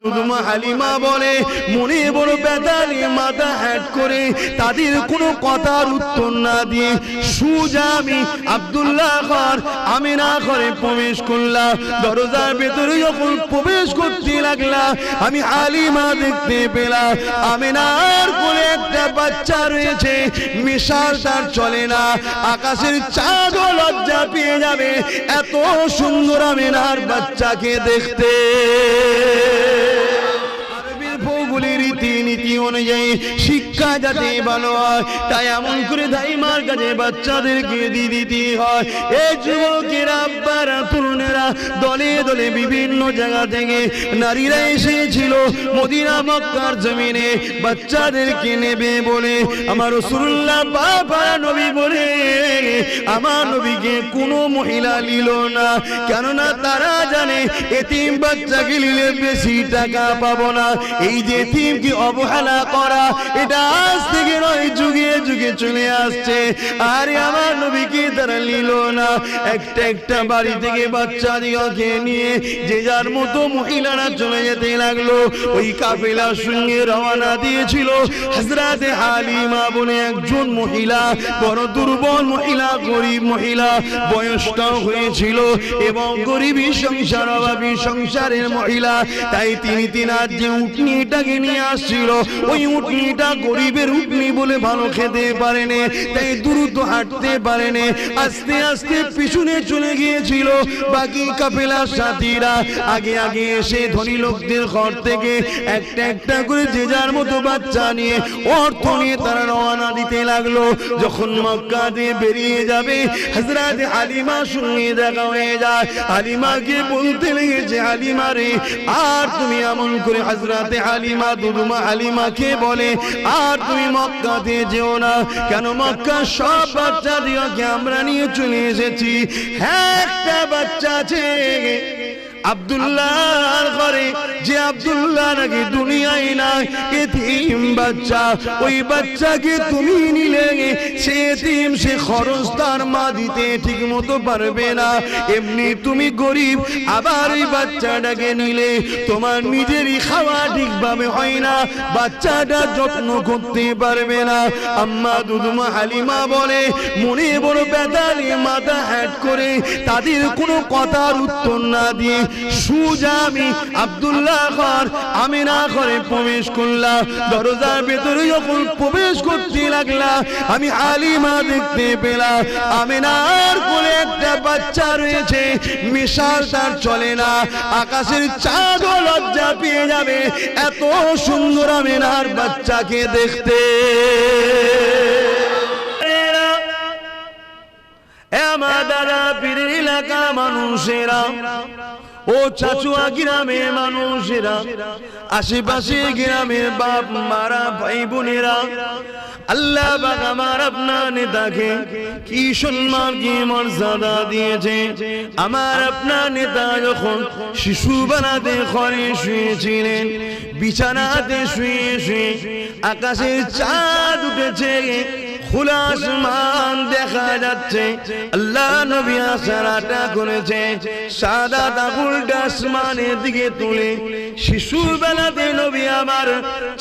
দুদুমা হালিমা বলে মনে বড় ব্যথা নিয়ে মাথা হ্যাট করে তাদের কোনো কথার উত্তর না দিয়ে সোজা আমি আব্দুল্লাহ ঘর আমিনা ঘরে প্রবেশ করলাম। দরজার ভেতরে যখন প্রবেশ করতে লাগলাম আমি হালিমা দেখতে পেলাম আমিনার কোলে একটা বাচ্চা রয়েছে, মিশাল তার চলে না, আকাশের চাঁদও লজ্জা পেয়ে যাবে এত সুন্দর আমিনার বাচ্চাকে দেখতে। রীতিনীতি অনুযায়ী শিক্ষা যাতে ভালো হয় তাই এমন করে দাইমার কাছে বাচ্চাদেরকে দিয়ে দিতে হয়। এই যুবকেরা আব্বারা তরুণেরা দলে দলে বিভিন্ন জায়গা থেকে নারীরা এসেছিল মদিনা মক্কার জমিনে বাচ্চাদেরকে নেবে বলে। আমার রাসূলুল্লাহ বাবা নবী বলে আমার নবীকে কোনো মহিলা নিল না, কেননা তারা জানে এতিম বাচ্চাকে নিলে বেশি টাকা পাবো না। এই যে এতিমকে অবহেলা করা এটা আজ থেকে নয় যুগে যুগে চলে আসছে। আর আমার নবীকে তারা নিল না। একটা একটা বাড়ি থেকে বাচ্চাদিওকে নিয়ে যে যার মতো মহিলারা চলে যেতে লাগলো। ওই কাফেলার সঙ্গে রওনা দিয়েছিল হযরতে হালিমা বলে একজন মহিলা, বড় দুর্বল মহিলা, গরিব মহিলা, বয়সটাও হয়েছিল এবং গরিবী সংসার অভাবী সংসারের মহিলা। তাই তিনি তিনার যে উটনিটাকে নিয়ে আসছিল ওই উটনিটা গরিবের উটনি বলে ভালো খেতে পারেনি, তাই দ্রুত হাঁটতে পারেনি, আস্তে আস্তে পিছনে চলে গিয়েছিল। বাকি কাফেলার সাথীরা আগে আগে এসে ধনী লোকদের ঘর থেকে একটা একটা করে যে যার মতো বাচ্চা নিয়ে অর্থ নিয়ে তারা রওনা দিতে লাগলো। যখন মক্কা দিয়ে বেরিয়ে যাবে হযরতে হালিমার সঙ্গে দেখা হয়ে যায়। হালিমাকে বলতে লেগেছে হালিমা রে আর তুমি এমন করে, হযরতে হালিমা দুদুমা হালিমাকে বলে আর তুমি মক্কাতে যেও না, কেন মক্কার সব বাচ্চা দিওকে আমরা নিয়ে চলে এসেছি। হ্যাঁ একটা বাচ্চা আছে আব্দুল্লাহর ঘরে, যে আব্দুল্লাহ নাকি দুনিয়ায় নাই, এতিম বাচ্চা। ওই বাচ্চাকে তুমি নিলে সে এতিম, সে খরচ তার মা দিতে ঠিক মতো পারবে না। এমনি তুমি গরিব, আবার ওই বাচ্চাটাকে নিলে তোমার নিজেরই খাওয়া ঠিকভাবে হয় না, বাচ্চাটা যত্ন করতে পারবে না। আম্মা দুদুমা হালিমা বলে মনে বড় ব্যথা নিয়ে মাথা হ্যাট করে তাদের কোনো কথার উত্তর না দিয়ে সোজা আমি আব্দুল্লাহ ঘর আমিনা ঘরে প্রবেশ করলাম। দরজার ভেতরে যখন প্রবেশ করতে লাগলাম আমি হালিমা দেখতে পেলাম আমিনার কোলে একটা বাচ্চা রয়েছে, মিশাল তার চলে না, আকাশের চাঁদও লজ্জা পেয়ে যাবে এত সুন্দর আমিনার বাচ্চাকে দেখতে। আমার দাদা পীরের এলাকা মানুষেরা, ও চাচুয়া গ্রামের মানুষেরা, আশেপাশে গ্রামের বাপ মারা ভাই বোনেরা, আল্লাহ পাক আমার আপনার নেতাকে কি সম্মান কি মর্যাদা দিয়েছে। আমার আপনার নেতা যখন শিশু বানাতে ঘরে শুয়েছিলেন, বিছানাতে শুয়ে শুয়ে আকাশের চাঁদ উঠেছে, খোলা আসমান দেখা যাচ্ছে, আল্লাহ নবী আশারাটা করেছে সাদা আঙুলটা আসমানের দিকে তুলে শিশুর বেলাতে নবী আমার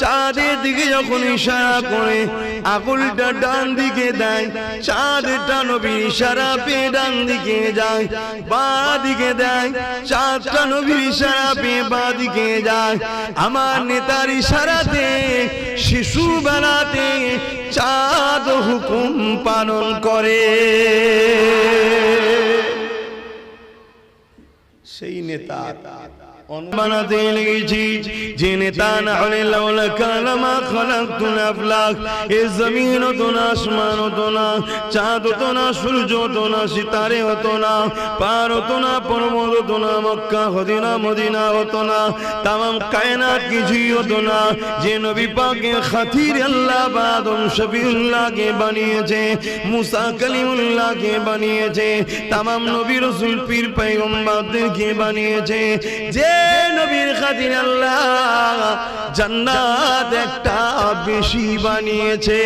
চাঁদের দিকে যখন ইশারা করে আঙুলটা ডান দিকে দেয়, চাঁদটা নবী ইশারা পেয়ে ডান দিকে যায়, বাঁ দিকে দেয়, চাঁদটা নবীর ইশারা পেয়ে বাঁ দিকে যায়। আমার নেতার ইশারাতে শিশু বেলাতে চাঁদ হুকুম পালন করে। সেই নেতা বানাতে লেগেছি, যে নেতা না হলে লাউলা কালামা খালাকতুল আফলাক, এ জমিন হতো না, আসমান হতো না, চাঁদ হতো না, সূর্য হতো না, সিতারে হতো না, পার হতো না, পর্বত হতো না, মক্কা হতো না, মদিনা হতো না, তামাম কায়নাত কিছুই হতো না। যে নবী পাকের খাতির আল্লাহ আদম শফিউল্লাহকে বানিয়েছে, মুসা কালিমুল্লাহকে বানিয়েছে, তামাম নবী রাসূল পীর পয়গম্বরদেরকে বানিয়েছে। যে নবীর খাতির আল্লাহ জান্নাত একটা বেশি বানিয়েছে।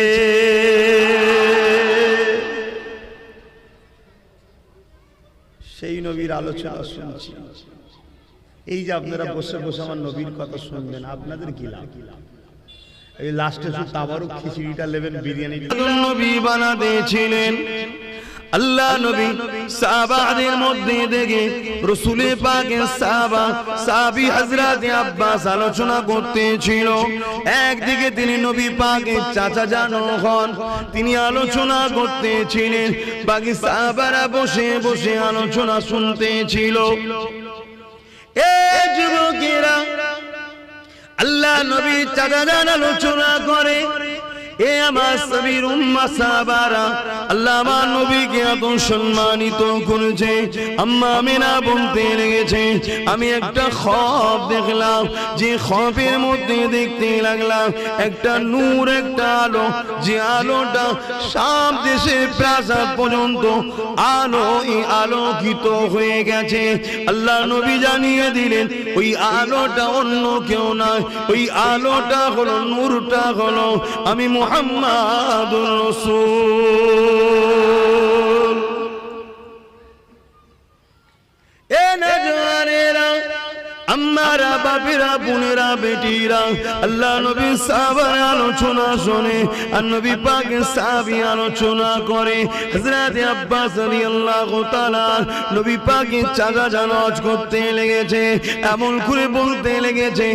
সেই নবীর আলোচনা শুনছি। এই যে আপনারা বসে বসে আমার নবীর কথা শুনবেন, আপনাদের কি লাভ? এই লাস্টে শুধু তাবারুক খিচুড়িটা নেবেন, বিরিয়ানি নবী বানাতে ছিলেন। আল্লাহ নবী সাহাবাদের মধ্যে দেখে রাসূলে পাকের সাহাবী হযরত আব্বাস আলোচনা করতেছিল। একদিকে তিনি নবী পাকের চাচা জানো হন, তিনি আলোচনা করতেছিলেন, বাকি সাহাবারা বসে বসে আলোচনা শুনতেছিল। এই যুবকেরা আল্লাহ নবী চাচা জান আলোচনা করে, এ আমার সাবির উম্মাহ সাহাবারা আল্লাহ আমার নবীকে এত সম্মানিত করেছে। আম্মা আমিনা বলতে লেগেছে, আমি একটা খ্বাব দেখলাম, যে খ্বাবের মধ্যে দেখতে লাগলাম একটা নূর, একটা আলো, যে আলোটা শাম দেশের প্রাসাদ পর্যন্ত আলোকিত হয়ে গেছে। আল্লাহ নবী জানিয়ে দিলেন ওই আলোটা অন্য কেউ নয়, ওই আলোটা হলো, নূরটা হলো আমি মুহাম্মাদুর রাসূল। এ নজওয়ানেরা, আম্মারা, বাপেরা, বোনেরা, বেটিরা, আল্লাহ নবী সাহাবার আলোচনা শোনে আর নবী পাকের সাহাবী আলোচনা করে। হযরত আব্বাস রাদিয়াল্লাহু তাআলা নবী পাকের চাচা জানাজ করতে লেগেছে, এমন করে বলতে লেগেছে,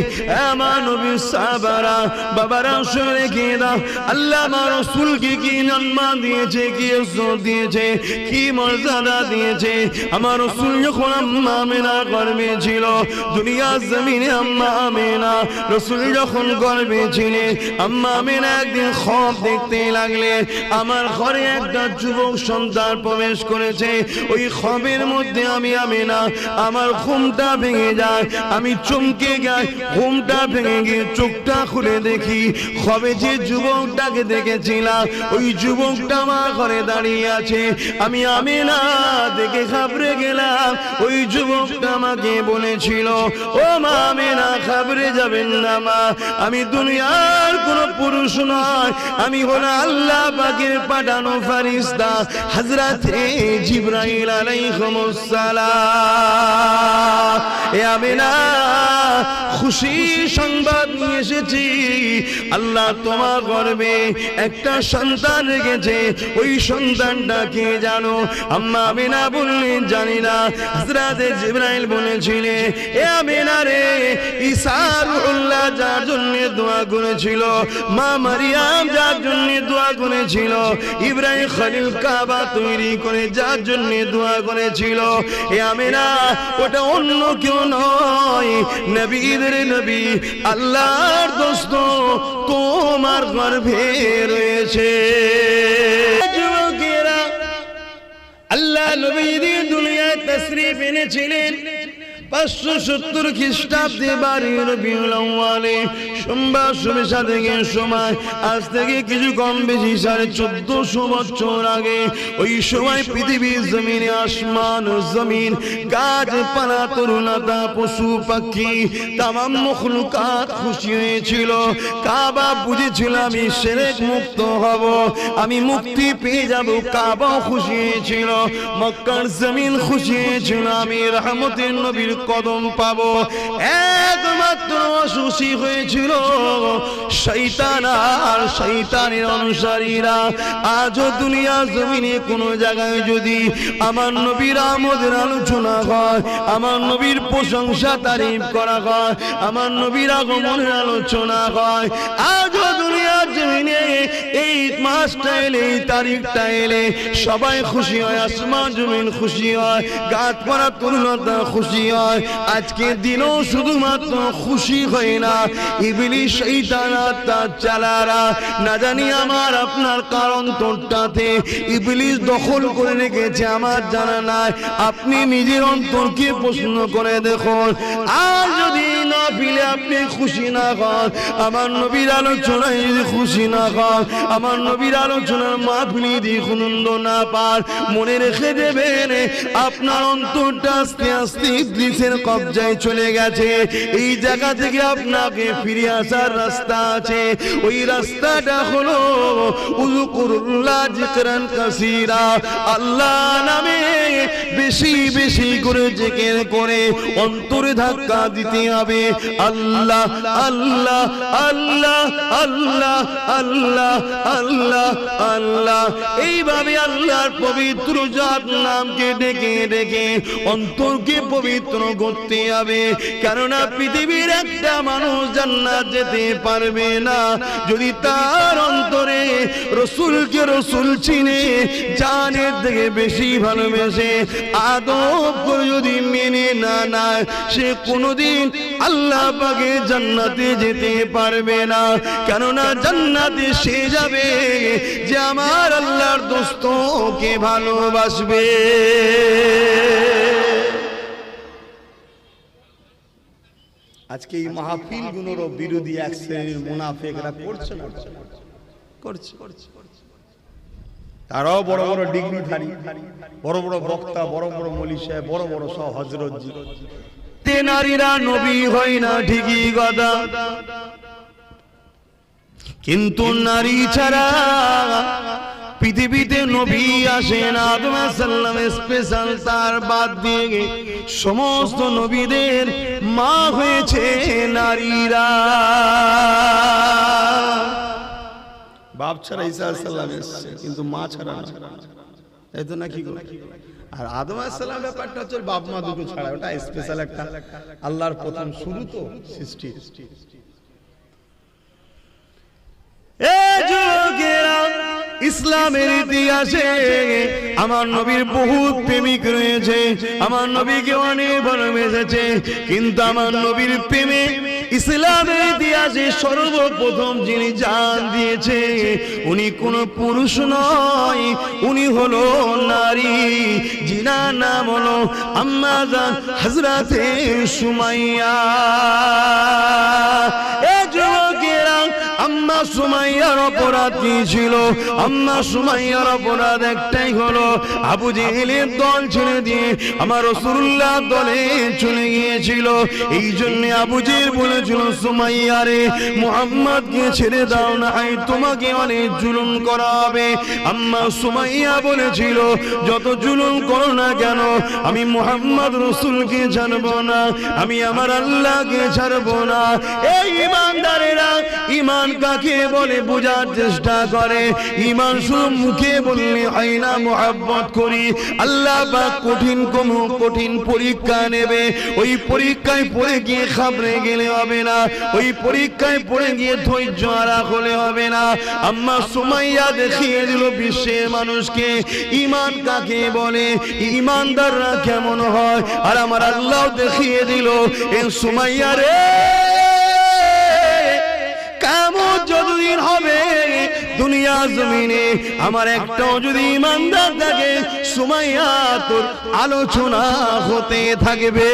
আমার নবীর সাহাবারা, বাবারা শুনে রেখে দাও, আল্লাহ আমার রাসূলকে কি সম্মান দিয়েছে, কি ইজ্জত দিয়েছে, কি মর্যাদা দিয়েছে। আমার রাসূল যখন আম্মা আমিনা গর্ভে ছিল, দুনিয়া জমিনে আম্মা আমিনা রাসূল যখন গর্ভে ছিলেন, আম্মা আমিনা একদিন খ্বাব দেখতে লাগলেন, আমার ঘরে একটা যুবক সন্তান প্রবেশ করেছে। ওই খ্বাবের মধ্যে আমি আমিনা, আমার ঘুমটা ভেঙে যায়, আমি চমকে যাই, ঘুমটা ভেঙে গিয়ে চোখটা খুলে দেখি খ্বাবে যে যুবকটাকে দেখেছিলাম ওই যুবকটা আমার ঘরে দাঁড়িয়ে আছে। আমি আমিনা দেখে ঘাবড়ে গেলাম। ওই যুবকটা আমাকে বলেছিল, ও মা আমিনা, ঘাবড়ে যাবেন না মা, আমি দুনিয়ার কোন পুরুষ নয়, আমি হলো আল্লাহ পাকের পাঠানো ফেরেশতা হযরতে জিবরাইল আলাইহিস সালাম। এ আমিনা, খুশি সংবাদ নিয়ে এসেছি, আল্লাহ তোমার গর্ভে একটা সন্তান রেখেছে। ওই সন্তানটা কে জানো? আম্মা আমিনা বললেন, জানি না। হযরতে জিবরাইল বলেছিলেন, এ আমিনা রে, ঈসা রূহুল্লাহ যার জন্য দোয়া করেছিল, মা মারিয়াম যার জন্য দোয়া করেছিল, ইব্রাহিম খলিল কাবা তৈরি করে যার জন্য দোয়া করেছিল, এ আমিনা ওটা অন্য কেউ নয়, নবীদের নবী আল্লাহর দোস্ত তোমার গর্ভে রয়েছে। যুবকেরা, আল্লাহ নবী দুনিয়ায় তাশরীফ এনেছিলেন 570 খ্রিস্টাব্দে 12 রবিউল আউয়ালে সোমবার শুভেচ্ছা থেকে সময়, আজ থেকে কিছু কম বেশি 1450 বছর আগে ওই সময় পৃথিবীর জমিনে আসমান জমিন, গাছপালা, তরুণতা, পশু পাখি, তামাম মখলুকাত খুশি হয়েছিল। কাবা বুঝেছিল আমি শিরক মুক্ত হব, আমি মুক্তি পেয়ে যাব। কাবা খুশি হয়েছিল, মক্কার জমিন খুশি হয়েছিল, আমি রহমতের নবীর কদম পাবো। একমাত্র খুশি হয়েছিল শয়তান আর শয়তানের অনুসারীরা। আজও দুনিয়া জমিনে কোন জায়গায় যদি আমার নবীর আমদের আলোচনা হয়, আমার নবীর প্রশংসা তারিফ করা হয়, আমার নবীর আগমনের আলোচনা হয়, আজও দুনিয়া জমিনে এই মাসটা এলে, এই তারিখটা এলে সবাই খুশি হয়, আসমান জমিন খুশি হয়, গাছপালা, তরুণতা খুশি হয়। আজকে দিনও শুধুমাত্র খুশি হয় না, ইবলিস শয়তান তার চালারা না জানি আমার আপনার কারণ তোরটাতে ইবলিস দখল করে রেখেছে আমার জানা নাই। আপনি নিজের অন্তরকে প্রশ্ন করে দেখুন, আর যদি মাহফিলে আপনি খুশি না হন, আমার নবীর আলোচনায় যদি খুশি না হন, আমার নবীর আলোচনার মাহফিলে যদি আনন্দ না পান, মনে রেখে দেবেন আপনার অন্তরটা আস্তে আস্তে ইবলিসের কবজায় চলে গেছে। এই জায়গা থেকে আপনাকে ফিরে আসার রাস্তা আছে। ওই রাস্তাটা হলো উযকুরুল্লাহ যিকরান কাসীরা, আল্লাহ নামে বেশি বেশি করে জিকির করে অন্তরে ধাক্কা দিতে হবে। আল্লাহ আল্লাহ আল্লাহ আল্লাহ আল্লাহ আল্লাহ আল্লাহ, এইভাবে আল্লাহর পবিত্র জাত নামকে ডেকে ডেকে অন্তরকে পবিত্র করতে হবে। কেননা পৃথিবীর একটা মানুষ জান্নাত যেতে পারবে না যদি তার অন্তরে রসুলকে রসুল চিনে জানের থেকে বেশি ভালোবেসে আদব করে যদি মেনে না নেয়, সে কোনোদিন আল্লাহ পাকের জান্নাতে যেতে পারবে না। কেননা জান্নাতে সে যাবে যে আমার আল্লাহর দোস্তকে ভালোবাসবে। আজকে এই মাহফিল গুলোর বিরোধী এক শ্রেণীর মুনাফিকরা করছে না, করছে। তারাও বড় বড় ডিগ্রিধারী, বড় বড় বক্তা, বড় বড় মৌলী সাহেব, বড় বড় সব হযরতজি। তে নারীরা নবী হয় না ঠিকই কথা, কিন্তু নারী ছাড়া পৃথিবীতে নবী আসেন। আদম আলাইহিস সালাম স্পেশাল, তার বাদ দিয়ে সমস্ত নবীদের মা হয়েছে নারীরা। বাপ ছাড়া ঈসা আলাইহিস সালাম এসেছে, কিন্তু মা ছাড়া না, তাই তো নাকি? আর আদম আলাইহিস সালাম ব্যাপারটা হচ্ছে বাপ মা দুটো ছাড়া, ওটা স্পেশাল একটা আল্লাহর প্রথম শুরু তো সৃষ্টি। ইসলামের ইতিহাসে আমার নবীর বহু প্রেমিক রয়েছে, আমার নবীকে অনেক ভালোবেসেছে, কিন্তু আমার নবীর প্রেমে ইসলামের ইতিহাসে সর্বপ্রথম যিনি জান দিয়েছে উনি কোন পুরুষ নয়, উনি হলো নারী, যিনার নাম হলো আম্মা জান হযরতে সুমাইয়া। আম্মা সুমাইয়ার অপরাধ কি ছিল? আম্মা সুমাইয়ার অপরাধ একটাই হলো, আবু জেহেলের দল ছেড়ে দিয়ে আমার রাসূলুল্লাহ দলে চলে গিয়েছিল। এই জন্য আবু জেহেল বলেছিল, সুমাইয়া রে, মুহাম্মদকে ছেড়ে দাও না, তোমাকে অনেক জুলুম করা হবে। আম্মা সুমাইয়া বলেছিল, যত জুলুম করো না কেন, আমি মুহাম্মদ রাসূলকে ছাড়বো না, আমি আমার আল্লাহকে ছাড়বো না। এই ঈমানদারেরা ঈমান কাকে বলে বোঝার চেষ্টা করে। ঈমান শুধু মুখে বললে হয় না, মুহাব্বত করি। আল্লাহ পাক কঠিন পরীক্ষা নেবে, ওই পরীক্ষায় পড়ে গিয়ে খাবরে গেলে হবে না, ওই পরীক্ষায় পড়ে গিয়ে ধৈর্য হারা হলে হবে না। আম্মা সুমাইয়া দেখিয়ে দিল বিশ্বের মানুষকে ঈমান কাকে বলে, ঈমানদাররা কেমন হয়। আর আমার আল্লাহ দেখিয়ে দিল, এ সুমাইয়া রে, কিয়ামত যতদিন হবে দুনিয়া জমিনে আমার একটাও যদি ঈমানদার থাকে, সুমাইয়া তোর আলোচনা হতে থাকবে।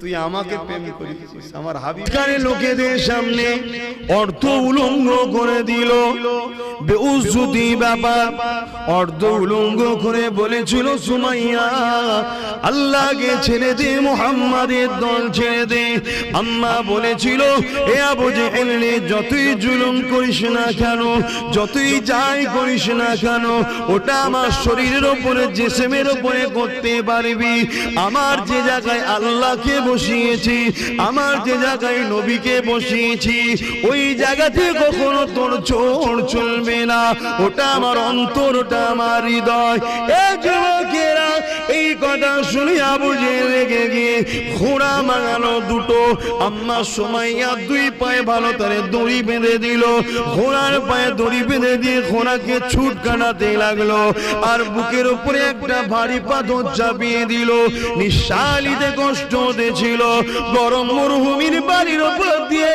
তুই আমাকে প্রেম করেছিস, আমার হাবিবকে লোকেদের সামনে অর্ধ উলঙ্গ করে দিল, বেউজ্জতি ব্যাপার। অর্ধ উলঙ্গ করে বলেছিল, সুমাইয়া আল্লাহকে ছেড়ে দে, মুহাম্মাদের দল ছেড়ে দে। আম্মা বলেছিল, এ আবু জেহেল, যতই জুলুম করিস না কেন, যতই যাই করিস না কেন, ওটা আমার শরীরের উপরে, জিসমের উপরে করতে পারবি। আমার যে জায়গায় আল্লাহকে বসিয়েছি, আমার যে জায়গায় নবীকে বসিয়েছি, ওই জায়গাতে কখনো তোর চোর চলবে না। ওটা আমার অন্তর, ওটা আমার হৃদয়। এই যুবকেরা এই কথা শুনে আবু জেহেল রেগে গিয়ে ঘোড়া মাঙালো দুটো। আম্মা সুমাইয়া দুই পায়ে ভালো করে দড়ি বেঁধে দিল, ঘোড়ার পায়ে দড়ি বেঁধে দিয়ে ঘোড়াকে ছুট কাটাতে লাগলো, আর বুকের উপরে একটা ভারী পাথর চাপিয়ে দিল। নিঃশ্বাসিতে কষ্ট ছিল, গরম মরুভূমির বাড়ির উপর দিয়ে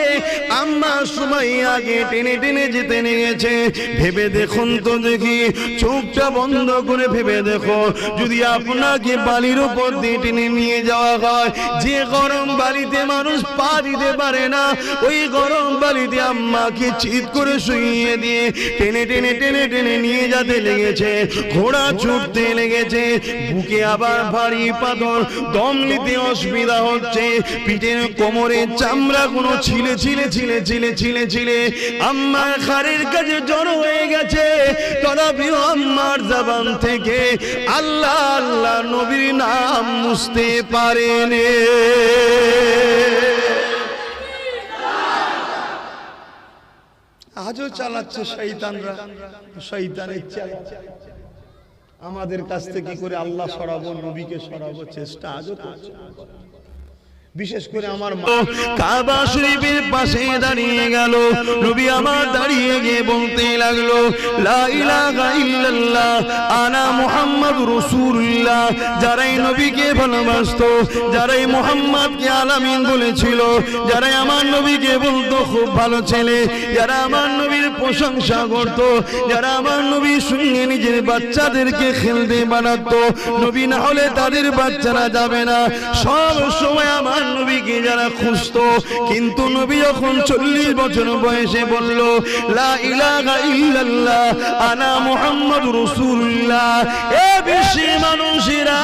আম্মা সুমাইয়াকে টেনে টেনে যেতে নিয়েছে। ভেবে দেখুন তো দেখি, চোখটা বন্ধ করে ভেবে দেখো, যদি আপনাকে বালির উপর দিয়ে টেনে নিয়ে যাওয়া হয়, যে গরম বালিতে মানুষ পা দিতে পারে না, ওই গরম বালিতে আম্মাকে চিৎ করে শুইয়ে দিয়ে টেনে টেনে টেনে টেনে নিয়ে যেতে লেগেছে। ঘোড়া ছুটতে লেগেছে, বুকে আবার ভারী পাথর, দম নিতে অসুবিধা হচ্ছে, পিঠের কোমরে চামড়া কোনো ছিলে ছিলে ছিলে ছিলে ছিলে ছিলে আম্মার খারের কাছে জড়ো হয়ে গেছে। তথাপি আম্মার জবান থেকে আল্লাহ আল্লাহ নবীর নাম মুছতে পারেনি। আজও চালাচ্ছে শয়তানরা, শয়তানের চালা। আমাদের কাছ থেকে করে আল্লাহ সরাবো, নবীকে সরাবো চেষ্টা আজও করছে। বিশেষ করে আমার মা কাবা শরীফের পাশে দাঁড়িয়ে গেল, নবী আমার দাঁড়িয়ে গিয়ে বলতে লাগলো, লা ইলাহা ইল্লাল্লাহ আনা মুহাম্মাদুর রাসূলুল্লাহ। যারাই নবীকে ভালোবাসতো, যারাই মুহাম্মদকে আলামিন বলেছিল, যারাই আমার নবীকে বলতো খুব ভালো ছেলে, যারা আমার নবীর প্রশংসা করত, যারা আমার নবীর সঙ্গে নিজের বাচ্চাদেরকে খেলতে বানাতো, নবী না হলে তাদের বাচ্চারা যাবে না, সব সময় আমার নবীকে যারা খুঁজতো, কিন্তু নবী যখন 40 বছর বয়সে বলল, লা ইলাহা ইল্লাল্লাহ আনা মুহাম্মাদুর রাসূলুল্লাহ, এ বিশ্বের মানুষেরা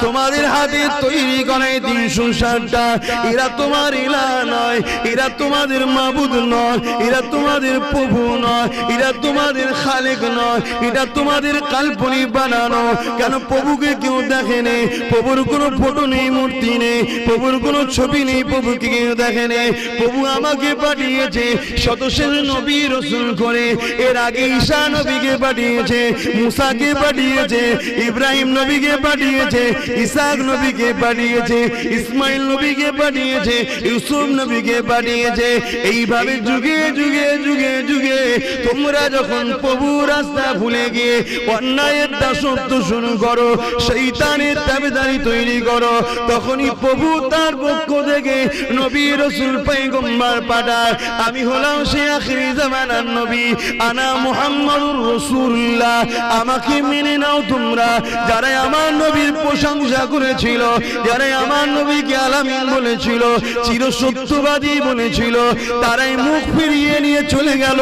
তোমাদের হাতে তৈরি করা 360টা, এরা তোমার ইলাহ নয়, এরা তোমাদের মাবুদ নয়, এরা তোমাদের প্রভু নয়, এরা তোমাদের খালেক নয়, এটা তোমাদের কাল্পনিক বানানো। কেন প্রভুকে কেউ দেখেনি, প্রভুর কোনো ফটো নেই, মূর্তি নেই, প্রভুর কোনো ছবি নেই, প্রভুকে কেউ দেখেনি। প্রভু আমাকে পাঠিয়েছে শতশের নবী রাসূল করে, এর আগে ঈসা নবীকে পাঠিয়েছে, মুসাকে পাঠিয়েছে, ইব্রাহিম নবীকে পাঠিয়েছে, ইসাক নবীকে পাঠিয়েছে, ইসমাইল নবীকে পাঠিয়েছে, ইউসুফ নবীকে পাঠিয়েছে। এইভাবে যুগে যুগে যুগে যুগে তোমরা যখন প্রভুর রাস্তা ভুলে গিয়ে অন্যায়ের দাসত্ব শুরু করো, শয়তানের তাবেদারি তৈরি করো, তখনই প্রভু তার পক্ষ থেকে নবী রাসূল পয়গম্বর পাঠায়। আমি হলাম সে আখিরি জামানার নবী, আনা মুহাম্মাদুর রাসূলুল্লাহ, আমাকে মেনে নাও তোমরা। যারা আমার নবীর প্রশংসা করেছিল, যারা আমার নবীকে আলামিন বলেছিল, চিরসত্যবাদী বলেছিল, তারাই মুখ ফিরিয়ে নিয়ে চলে গেল,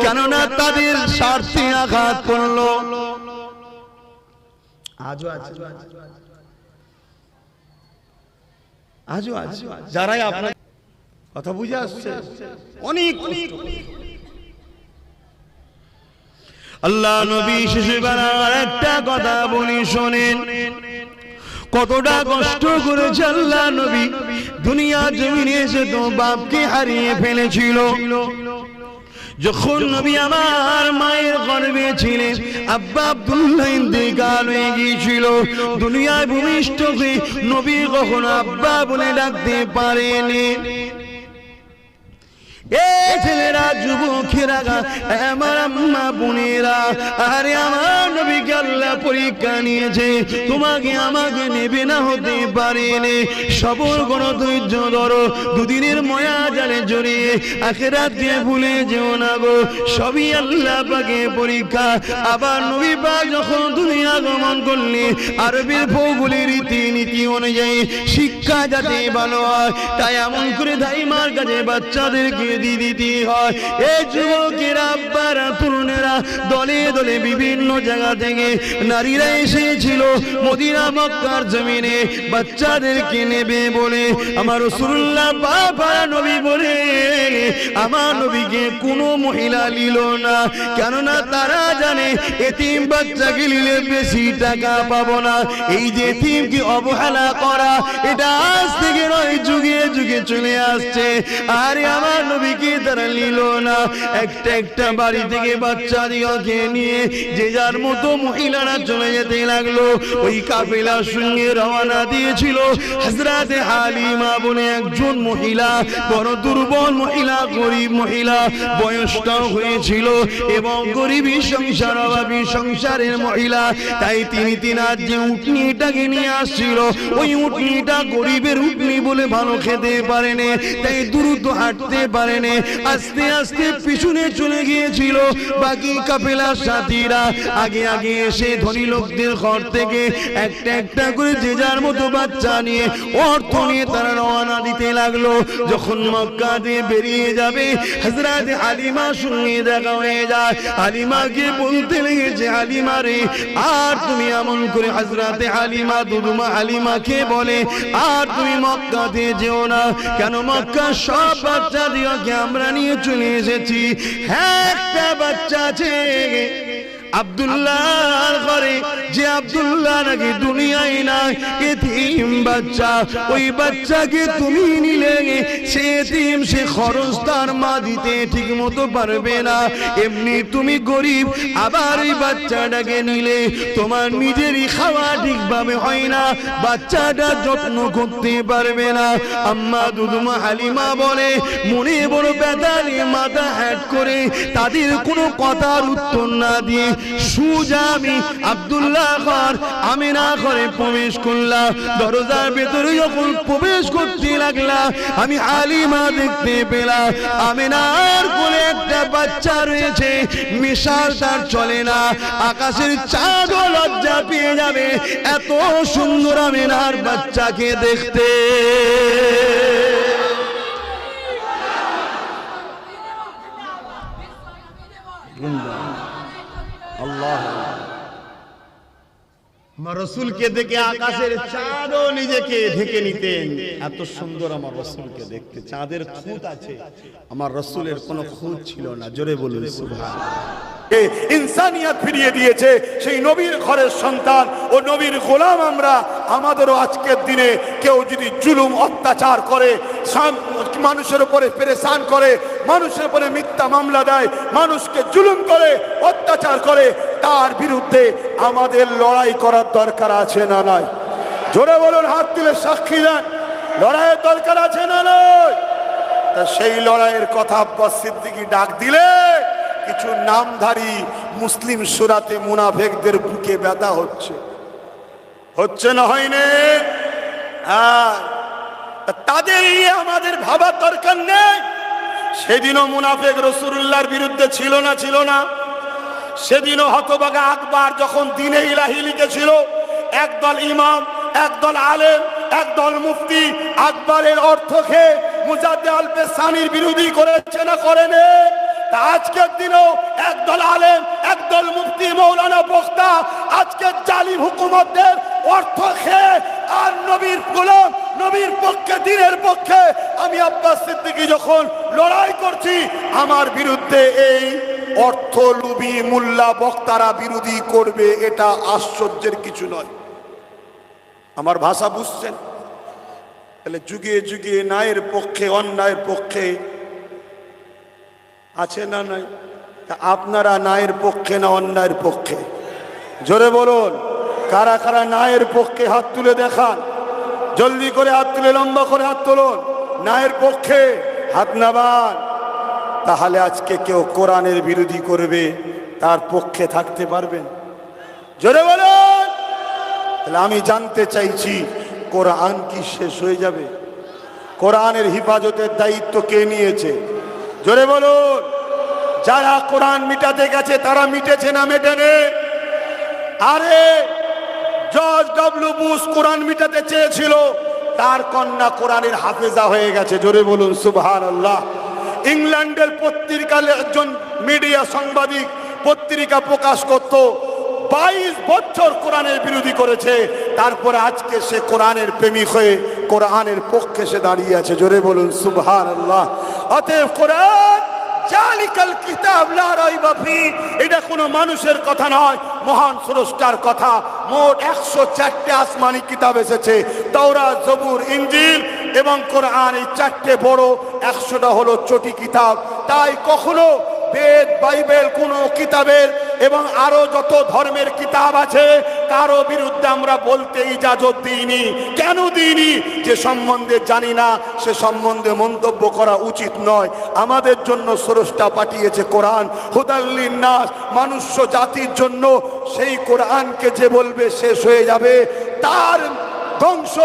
কেননা তাদের স্বার্থে আঘাত করলো। আজও আছে, আজও আছে যারাই আপনার কথা বুঝে আসছে অনেক। আল্লাহ নবী শিশুবেলার একটা কথা বলি শোনেন, কতটা কষ্ট করেছে আল্লাহ নবী। দুনিয়া জমিনে এসে তো বাপকে হারিয়ে ফেলেছিল। যখন নবী আমার মায়ের গর্ভে ছিলেন, আব্বা আব্দুল্লাহ ইন্তেকাল হয়ে গিয়েছিল। দুনিয়ায় ভূমিষ্ঠ হয়ে নবী কখনো আব্বা বলে ডাকতে পারেনি। এই ছেলেরা, যুবকেরা, আমার আম্মা বোনেরা, আরে আমার নবীকে আল্লাহ পরীক্ষা নিয়েছে, তোমাকে আমাকে নেবে না, হতে পারেনি। সবর করো, ধৈর্য ধরো, দুদিনের ময়া জালে জড়িয়ে আখিরাতকে ভুলে যেও না গো। সবই আল্লাহ পাকের পরীক্ষা। আবার নবী পাক যখন দুনিয়া গমন করলেন, আরবের ভৌগোলিক রীতিনীতি অনুযায়ী শিক্ষা যাতে ভালো হয়, তাই এমন করে দাইমার কাছে বাচ্চাদেরকে দিতে হয়। এই যুবকেরা, আব্বারা, তরুণেরা দলে দলে বিভিন্ন জায়গা থেকে নারীরা এসেছিল মদিনা মক্কার জমিনে বাচ্চাদেরকে নেবে বলে। আমার রাসূলুল্লাহ বাবা নবী বলে আমার নবীকে কোনো মহিলা নিল না, কেননা তারা জানে এতিম বাচ্চাকে নিলে বেশি টাকা পাবো না। এই যে এতিমকে অবহেলা করা, এটা আজ থেকে নয়, যুগে যুগে চলে আসছে। আরে আমার নবীকে তারা নিল না। একটা একটা বাড়ি থেকে বাচ্চা দিগকে নিয়ে যে যার মতো মহিলারা চলে যেতে লাগলো। ওই কাফেলার সঙ্গে রওনা দিয়েছিল হযরতে হালিমা বলে একজন মহিলা, বড় দুর্বল মহিলা, গরিব মহিলা, বয়সটাও হয়েছিল এবং গরিবী সংসার, অভাবী সংসারের মহিলা। তাই তিনি তিনার যে উটনিটাকে নিয়ে আসছিল, ওই উটনিটা গরিবের উটনি বলে ভালো খেতে পারেনি, তাই দ্রুত হাঁটতে পারেনি, আস্তে আস্তে পিছনে চলে গিয়েছিল। বাকি কাফেলার সাথীরা আগে আগে এসে ধনী লোকদের ঘর থেকে একটা একটা করে যে যার মতো বাচ্চা নিয়ে অর্থ নিয়ে তারা রওনা দিতে লাগলো। যখন মক্কা দিয়ে বেরিয়ে যাবে, হযরত হালিমার সঙ্গে দেখা হয়ে যায়। হালিমাকে বলতে লেগেছে, হালিমা রে, আর তুমি এমন করে, হযরত হালিমা দুদুমা হালিমাকে বলে, আর তুমি মক্কাতে যেও না। কেন? মক্কার সব বাচ্চাদেরকে আমরা নিয়ে চলে এসেছি। হ্যাঁ, একটা বাচ্চা আছে আব্দুল্লাহর ঘরে, যে আব্দুল্লাহ নাকি দুনিয়ায় নাই, এতিম বাচ্চা। ওই বাচ্চাকে তুমি নিলে, সে এতিম, সে খরচ তার মা দিতে ঠিক মতো পারবে না। এমনি তুমি গরিব, আবার ওই বাচ্চাটাকে নিলে তোমার নিজেরই খাওয়া ঠিকভাবে হয় না, বাচ্চাটা যত্ন করতে পারবে না। আম্মা দুদুমা হালিমা বলে, মনে বড় ব্যথা নিয়ে মাথা হ্যাট করে তাদের কোনো কথার উত্তর না দিয়ে সুজা আমি আব্দুল্লাহ ঘর আমিনা ঘরে প্রবেশ করলাম। দরজার ভেতরে যখন প্রবেশ করতে লাগলাম, আমি হালিমা দেখতে পেলাম আমিনার কোলে একটা বাচ্চা রয়েছে। মিশাল তার চলে না, আকাশের চাঁদও লজ্জা পেয়ে যাবে এত সুন্দর আমিনার বাচ্চাকে দেখতে। আল্লাহ, আমার রসুলকে দেখে আকাশের চাঁদও নিজেকে ঢেকে নিতেন। এত সুন্দর আমার রসুলকে দেখতে। চাঁদের খুঁত আছে, আমার রসুলের কোনো খুঁত ছিল না। জোরে বলুন সুবহানাল্লাহ। ইনসানিয়াত ফিরিয়ে দিয়েছে সেই নবীর ঘরের সন্তান ও নবীর গোলাম আমরা। আমাদেরও আজকের দিনে কেউ যদি জুলুম অত্যাচার করে, মানুষের উপরে পেরেশান করে, মানুষের উপরে মিথ্যা মামলা দেয়, মানুষকে জুলুম করে, অত্যাচার করে, তার বিরুদ্ধে আমাদের লড়াই করার দরকার আছে না নাই? জোরে বলুন, হাত তুলে সাক্ষী দেন, লড়াইয়ের দরকার আছে না নয়? তা সেই লড়াইয়ের কথা আব্বাস সিদ্দিকী ডাক দিলে কিছু নামধারী মুসলিম সুরাতে মুনাফিকদের বুকে ব্যথা হচ্ছে না, হয়নি? তাদের আমাদের ভাবার দরকার নেই। সেদিনও মুনাফিক রাসূলুল্লাহর বিরুদ্ধে ছিল না? সেদিনও হতভাগা আকবর যখন দ্বীনে ইলাহি লিখেছিল, একদল ইমাম, একদল আলেম, একদল মুফতি আকবরের অর্থ খেয়ে মুজাদ্দিদ আল-পেসানির বিরোধী করেছে না করেনি? আজকের দিনেও একদল আলেম, একদল মুফতি, মৌলানা, বক্তা আজকে জালিম হুকুমতদের অর্থ খেয়ে আর নবীর গোলাম, নবীর পক্ষে, দ্বীনের পক্ষে আমি আব্বাস সিদ্দিকী যখন লড়াই করছি, আমার বিরুদ্ধে এই অর্থলোভী মোল্লা বক্তারা বিরোধী করবে, এটা আশ্চর্যের কিছু নয়। আমার ভাষা বুঝছেন? তাহলে যুগে যুগে ন্যায়ের পক্ষে, অন্যায়ের পক্ষে আছে না নাই? আপনারা ন্যায়ের পক্ষে না অন্যায়ের পক্ষে? জোরে বলুন, কারা কারা ন্যায়ের পক্ষে হাত তুলে দেখান। জলদি করে হাত তুলে, লম্বা করে হাত তুলুন। ন্যায়ের পক্ষে হাত নামান। তাহলে আজকে কেউ কোরআনের বিরোধী করবে, তার পক্ষে থাকতে পারবেন? জোরে বলুন। তাহলে আমি জানতে চাইছি, কোরআন কি শেষ হয়ে যাবে? কোরআনের হিফাজতের দায়িত্ব কে নিয়েছে? জোরে বলুন। যারা কোরআন মিটাতে গেছে তারা মিটেছে না মেটেনি? আরে জর্জ ডব্লিউ বুশ কোরআন মিটাতে চেয়েছিল, তার কন্যা কোরআনের হাফেজা হয়ে গেছে। জোরে বলুন সুবহানাল্লাহ। ইংল্যান্ডের পত্রিকার একজন মিডিয়া সাংবাদিক পত্রিকা প্রকাশ করত, 22 বছর কোরআনের বিরোধী করেছে, তারপরে আজকে সে কোরআনের প্রেমিক হয়ে কোরআনের পক্ষে সে দাঁড়িয়ে আছে। জোরে বলুন সুবহানাল্লাহ। অতএব কোরআন জালিকাল কিতাব লা রাইবা ফি, এটা কোনো মানুষের কথা নয়, মহান স্রষ্টার কথা। মোট 104টি আসমানি কিতাব এসেছে, তাওরাত, জবুর, ইনজিল এবং কোরআন। এই 4টে বড়, 100টা হলো ছোট কিতাব। তাই কখনো বেদ, বাইবেল, কোনো কিতাবের এবং আরো যত ধর্মের কিতাব আছে কারো বিরুদ্ধে আমরা বলতে ইজাজত দিইনি। কেন দিইনি? যে সম্বন্ধে জানি না সে সম্বন্ধে মন্তব্য করা উচিত নয়। আমাদের জন্য স্রষ্টা পাঠিয়েছে কোরআন, হুদাল লিন্নাস, মনুষ্য জাতির জন্য। সেই কোরআনকে যে বলবে শেষ হয়ে যাবে, তার ধ্বংস,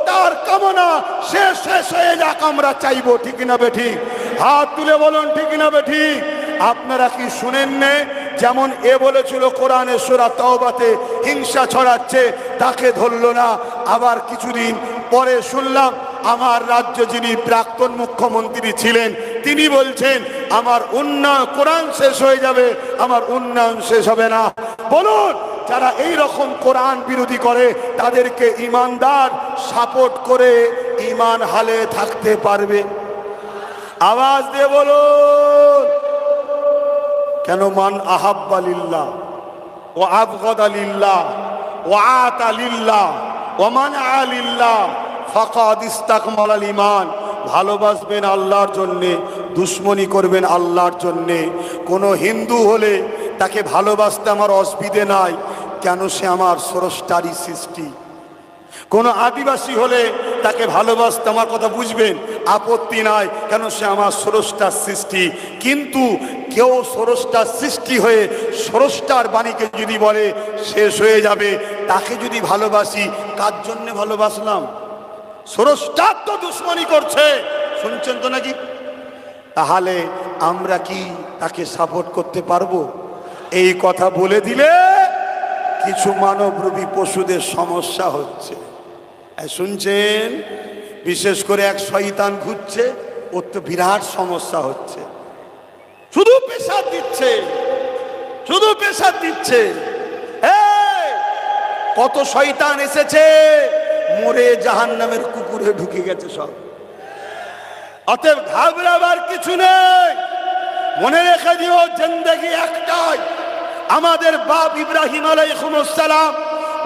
তার কামনা শেষ শেষ হয়ে যাক আমরা চাইবো, ঠিক না বেঠিক? হাত তুলে বলুন ঠিক না বেঠিক? আপনারা কি শুনেন নে? যেমন এ বলেছিল কোরআনের সূরা তাওবাতে হিংসা ছড়াচ্ছে, তাকে ধরল না। আবার কিছুদিন পরে শুনলাম আমার রাজ্য যিনি প্রাক্তন মুখ্যমন্ত্রী ছিলেন তিনি বলছেন আমার উন্নয়ন, কোরআন শেষ হয়ে যাবে, আমার উন্নয়ন শেষ হবে না। বলুন, যারা এই রকম কোরআন বিরোধী করে তাদেরকে ইমানদার সাপোর্ট করে ইমান হালে থাকতে পারবে? আওয়াজ দিয়ে বলুন। কেন? মান আহাব্বা লিল্লাহ ওয়া আবগাদা লিল্লাহ ওয়া আতা লিল্লাহ ওয়া মানআ লিল্লাহ ফাকাদ ইসতাকমালাল ঈমান। ভালোবাসবেন আল্লাহর জন্যে, দুশ্মনী করবেন আল্লাহর জন্যে। কোনো হিন্দু হলে তাকে ভালোবাসতে আমার অসুবিধে নাই, কেন? সে আমার স্রষ্টারই সৃষ্টি। কোন আদিবাসী হলে তাকে ভালোবাসতে, আমার কথা বুঝবেন, আপত্তি নাই, কেন? সে আমার স্রষ্টার সৃষ্টি। কিন্তু কেউ স্রষ্টার সৃষ্টি হয়ে স্রষ্টার বাণীকে যদি বলে শেষ হয়ে যাবে, তাকে যদি ভালোবাসি, কার জন্য ভালোবাসলাম? স্রষ্টার তো দুশ্মনী করছে, শুনছেন তো নাকি? তাহলে আমরা কি তাকে সাপোর্ট করতে পারবো? এই কথা বলে দিলে কিছু মানবরূপী পশুদের সমস্যা হচ্ছে। শুনছেন? বিশেষ করে এক শয়তান ঘুরছে, ওর তো বিরাট সমস্যা হচ্ছে, শুধু পেশাদ দিচ্ছে, শুধু পেশাদ দিচ্ছে। কত শয়তান এসেছে, মরে জাহান্নামের কুকুরে ঢুকে গেছে সব। অতএব ঘাবড়াবার কিছু নেই। মনে রেখে দিও, জিন্দেগি একটাই। আমাদের বাপ ইব্রাহিম আলাইহিস সালাম